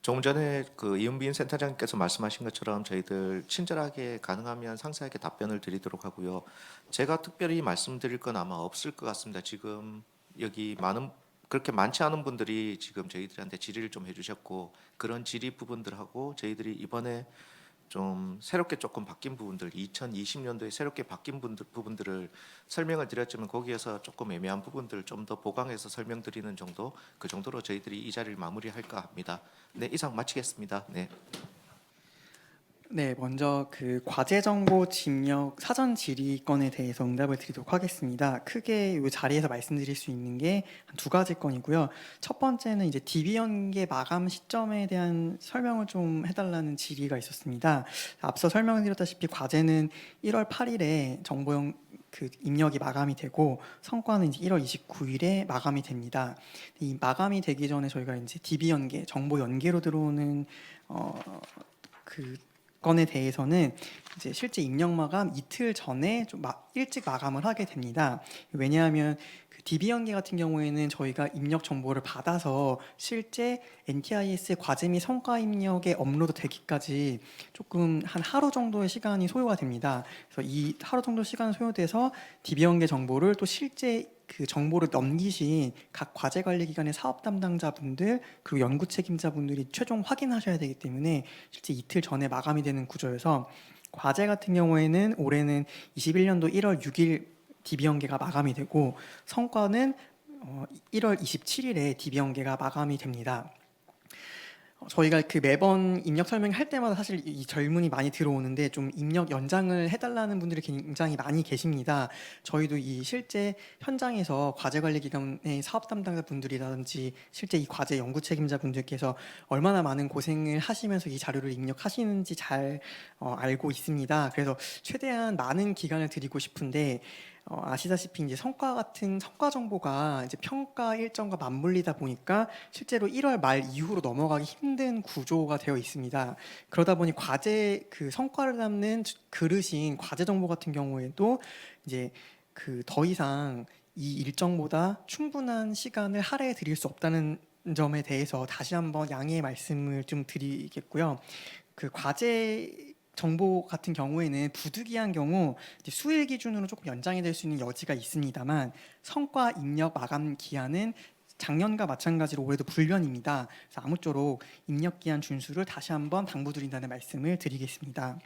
조금 전에 이은빈 센터장님께서 말씀하신 것처럼 저희들 친절하게 가능하면 상세하게 답변을 드리도록 하고요. 제가 특별히 말씀드릴 건 아마 없을 것 같습니다. 지금 여기 그렇게 많지 않은 분들이 지금 저희들한테 질의를 좀 해주셨고 그런 질의 부분들하고 저희들이 이번에 좀 새롭게 조금 바뀐 부분들 2020년도에 새롭게 바뀐 부분들을 설명을 드렸지만 거기에서 조금 애매한 부분들을 좀 더 보강해서 설명드리는 정도 그 정도로 저희들이 이 자리를 마무리할까 합니다. 네, 이상 마치겠습니다. 네. 네, 먼저 그 과제 정보 집력 사전 질의 건에 대해서 응답을 드리도록 하겠습니다. 크게 이 자리에서 말씀드릴 수 있는 게 한 두 가지 건이고요. 첫 번째는 이제 DB 연계 마감 시점에 대한 설명을 좀 해달라는 질의가 있었습니다. 앞서 설명드렸다시피 과제는 1월 8일에 정보용 입력이 마감이 되고 성과는 이제 1월 29일에 마감이 됩니다. 이 마감이 되기 전에 저희가 이제 DB 연계 정보 연계로 들어오는 건에 대해서는 이제 실제 입력 마감 이틀 전에 좀 일찍 마감을 하게 됩니다. 왜냐하면 DB 연계 같은 경우에는 저희가 입력 정보를 받아서 실제 NTIS 과제 및 성과 입력에 업로드 되기까지 조금 한 하루 정도의 시간이 소요가 됩니다. 그래서 이 하루 정도 시간 소요돼서 DB 연계 정보를 또 실제 그 정보를 넘기신 각 과제 관리 기관의 사업 담당자분들 그리고 연구 책임자분들이 최종 확인하셔야 되기 때문에 실제 이틀 전에 마감이 되는 구조여서 과제 같은 경우에는 올해는 21년도 1월 6일 DB 연계가 마감이 되고 성과는 1월 27일에 DB 연계가 마감이 됩니다. 저희가 그 매번 입력 설명할 때마다 사실 이 질문이 많이 들어오는데 좀 입력 연장을 해달라는 분들이 굉장히 많이 계십니다. 저희도 이 실제 현장에서 과제관리기관의 사업 담당자분들이라든지 실제 이 과제 연구 책임자분들께서 얼마나 많은 고생을 하시면서 이 자료를 입력하시는지 잘 알고 있습니다. 그래서 최대한 많은 기간을 드리고 싶은데 아시다시피 이제 성과 정보가 이제 평가 일정과 맞물리다 보니까 실제로 1월 말 이후로 넘어가기 힘든 구조가 되어 있습니다. 그러다 보니 과제 그 성과를 담는 그릇인 과제 정보 같은 경우에도 이제 그 더 이상 이 일정보다 충분한 시간을 할애해 드릴 수 없다는 점에 대해서 다시 한번 양해의 말씀을 좀 드리겠고요. 그 과제 정보 같은 경우에는 부득이한 경우 이제 수일 기준으로 조금 연장이 될 수 있는 여지가 있습니다만 성과 입력 마감 기한은 작년과 마찬가지로 올해도 불변입니다. 그래서 아무쪼록 입력 기한 준수를 다시 한번 당부드린다는 말씀을 드리겠습니다.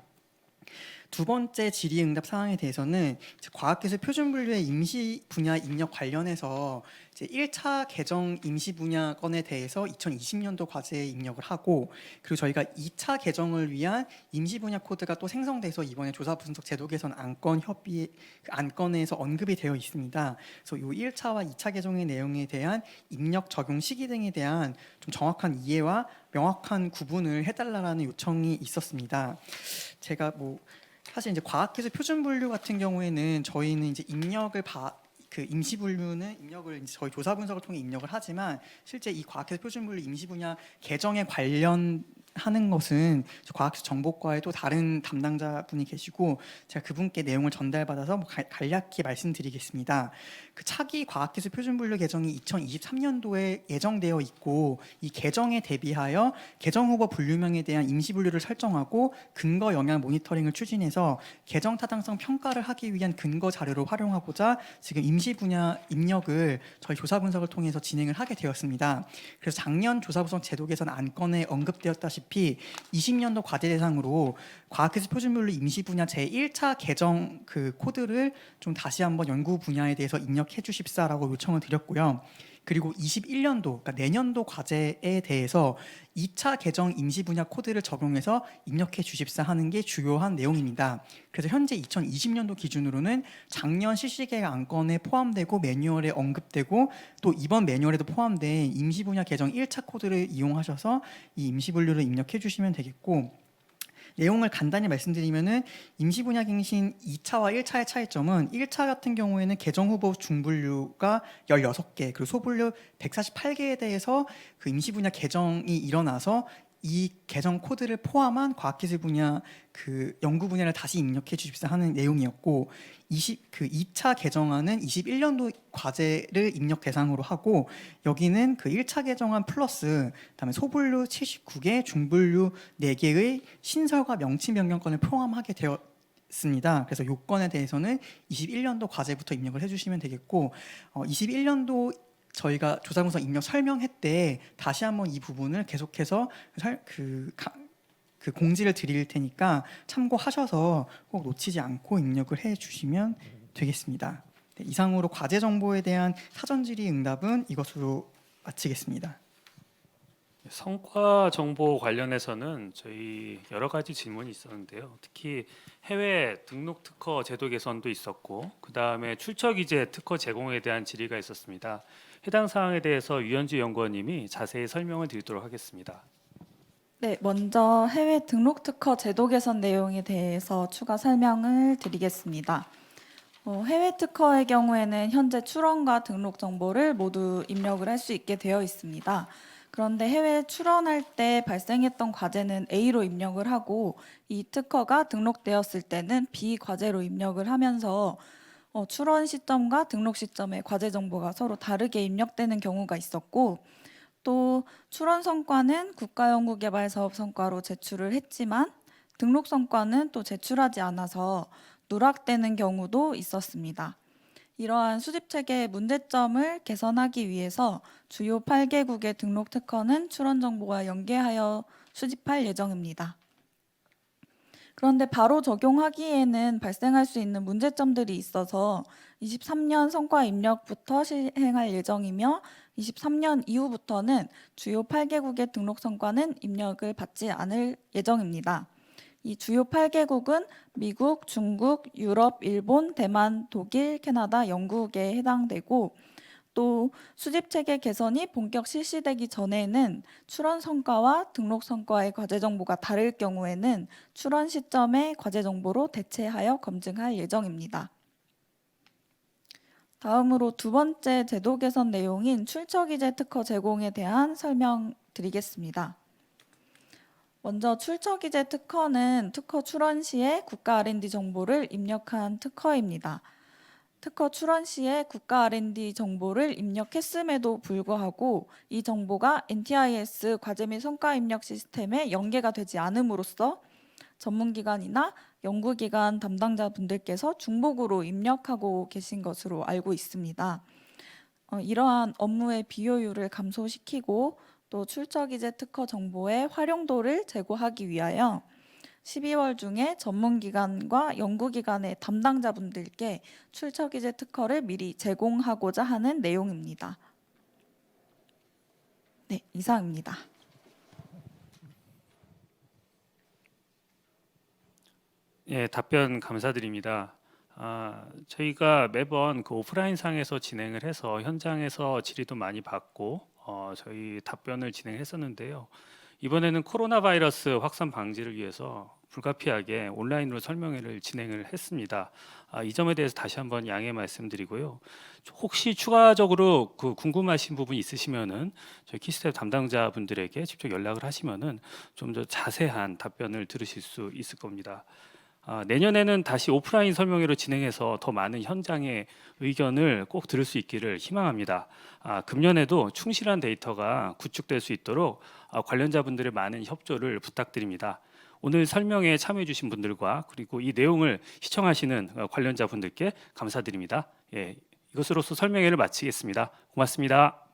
두 번째 질의응답 사항에 대해서는 이제 과학기술 표준 분류의 임시 분야 입력 관련해서 이제 1차 개정 임시 분야 건에 대해서 2020년도 과제에 입력을 하고, 그리고 저희가 2차 개정을 위한 임시 분야 코드가 또 생성돼서 이번에 조사 분석 제도 개선 안건 협의 안건에서 언급이 되어 있습니다. 그래서 이 1차와 2차 개정의 내용에 대한 입력 적용 시기 등에 대한 좀 정확한 이해와 명확한 구분을 해달라는 요청이 있었습니다. 제가 사실 이제 과학기술 표준 분류 같은 경우에는 저희는 이제 그 임시 분류는 입력을 이제 저희 조사 분석을 통해 입력을 하지만 실제 이 과학기술 표준 분류 임시 분야 개정에 관련하는 것은 과학기술 정보과에 또 다른 담당자분이 계시고 제가 그분께 내용을 전달받아서 간략히 말씀드리겠습니다. 그 차기 과학기술 표준 분류 개정이 2023년도에 예정되어 있고 이 개정에 대비하여 개정 후보 분류명에 대한 임시 분류를 설정하고 근거 영향 모니터링을 추진해서 개정 타당성 평가를 하기 위한 근거 자료로 활용하고자 지금 임시 분야 입력을 저희 조사 분석을 통해서 진행을 하게 되었습니다. 그래서 작년 조사 분석 제도 개선 안건에 언급되었다시피 20년도 과제 대상으로 과학기술 표준 분류 임시 분야 제1차 개정 그 코드를 좀 다시 한번 연구 분야에 대해서 입력해 주십사라고 요청을 드렸고요. 그리고 21년도, 그러니까 내년도 과제에 대해서 2차 개정 임시 분야 코드를 적용해서 입력해 주십사 하는 게 주요한 내용입니다. 그래서 현재 2020년도 기준으로는 작년 실시계획 안건에 포함되고 매뉴얼에 언급되고 또 이번 매뉴얼에도 포함된 임시 분야 개정 1차 코드를 이용하셔서 이 임시 분류를 입력해 주시면 되겠고, 내용을 간단히 말씀드리면은 임시 분야 갱신 2차와 1차의 차이점은 1차 같은 경우에는 개정 후보 중분류가 16개, 그리고 소분류 148개에 대해서 그 임시 분야 개정이 일어나서 이 개정 코드를 포함한 과학기술 분야 그 연구 분야를 다시 입력해 주십사 하는 내용이었고, 2차 개정안은 21년도 과제를 입력 대상으로 하고 여기는 그 1차 개정안 플러스 그다음에 소분류 79개, 중분류 4개의 신설과 명칭 변경권을 포함하게 되었습니다. 그래서 요건에 대해서는 21년도 과제부터 입력을 해주시면 되겠고, 21년도 저희가 조사분석 입력 설명회 때 다시 한번 이 부분을 계속해서 그 공지를 드릴 테니까 참고하셔서 꼭 놓치지 않고 입력을 해주시면 되겠습니다. 네, 이상으로 과제 정보에 대한 사전 질의 응답은 이것으로 마치겠습니다. 성과 정보 관련해서는 저희 여러 가지 질문이 있었는데요. 특히 해외 등록 특허 제도 개선도 있었고, 그 다음에 출처 기재 특허 제공에 대한 질의가 있었습니다. 해당 사항에 대해서 유현주 연구원님이 자세히 설명을 드리도록 하겠습니다. 네, 먼저 해외 등록 특허 제도 개선 내용에 대해서 추가 설명을 드리겠습니다. 해외 특허의 경우에는 현재 출원과 등록 정보를 모두 입력을 할 수 있게 되어 있습니다. 그런데 해외 출원할 때 발생했던 과제는 A로 입력을 하고 이 특허가 등록되었을 때는 B 과제로 입력을 하면서 출원 시점과 등록 시점의 과제 정보가 서로 다르게 입력되는 경우가 있었고, 또 출원 성과는 국가연구개발사업 성과로 제출을 했지만 등록 성과는 또 제출하지 않아서 누락되는 경우도 있었습니다. 이러한 수집체계의 문제점을 개선하기 위해서 주요 8개국의 등록 특허는 출원 정보와 연계하여 수집할 예정입니다. 그런데 바로 적용하기에는 발생할 수 있는 문제점들이 있어서 23년 성과 입력부터 시행할 예정이며 2023년 이후부터는 주요 8개국의 등록 성과는 입력을 받지 않을 예정입니다. 이 주요 8개국은 미국, 중국, 유럽, 일본, 대만, 독일, 캐나다, 영국에 해당되고 또 수집 체계 개선이 본격 실시되기 전에는 출원 성과와 등록 성과의 과제 정보가 다를 경우에는 출원 시점의 과제 정보로 대체하여 검증할 예정입니다. 다음으로 두 번째 제도 개선 내용인 출처기재 특허 제공에 대한 설명드리겠습니다. 먼저 출처기재 특허는 특허 출원 시에 국가 R&D 정보를 입력한 특허입니다. 특허 출원 시에 국가 R&D 정보를 입력했음에도 불구하고 이 정보가 NTIS 과제 및 성과 입력 시스템에 연계가 되지 않음으로써 전문기관이나 연구기관 담당자분들께서 중복으로 입력하고 계신 것으로 알고 있습니다. 이러한 업무의 비효율을 감소시키고 또 출처기재 특허 정보의 활용도를 제고하기 위하여 12월 중에 전문기관과 연구기관의 담당자분들께 출처기재 특허를 미리 제공하고자 하는 내용입니다. 네, 이상입니다. 예, 답변 감사드립니다. 저희가 매번 그 오프라인 상에서 진행을 해서 현장에서 질의도 많이 받고 저희 답변을 진행했었는데요. 이번에는 코로나 바이러스 확산 방지를 위해서 불가피하게 온라인으로 설명회를 진행을 했습니다. 이 점에 대해서 다시 한번 양해 말씀드리고요. 혹시 추가적으로 그 궁금하신 부분 있으시면은 저희 키스텝 담당자분들에게 직접 연락을 하시면은 좀 더 자세한 답변을 들으실 수 있을 겁니다. 내년에는 다시 오프라인 설명회로 진행해서 더 많은 현장의 의견을 꼭 들을 수 있기를 희망합니다. 금년에도 충실한 데이터가 구축될 수 있도록 관련자분들의 많은 협조를 부탁드립니다. 오늘 설명에 참여해 주신 분들과 그리고 이 내용을 시청하시는 관련자분들께 감사드립니다. 예, 이것으로서 설명회를 마치겠습니다. 고맙습니다.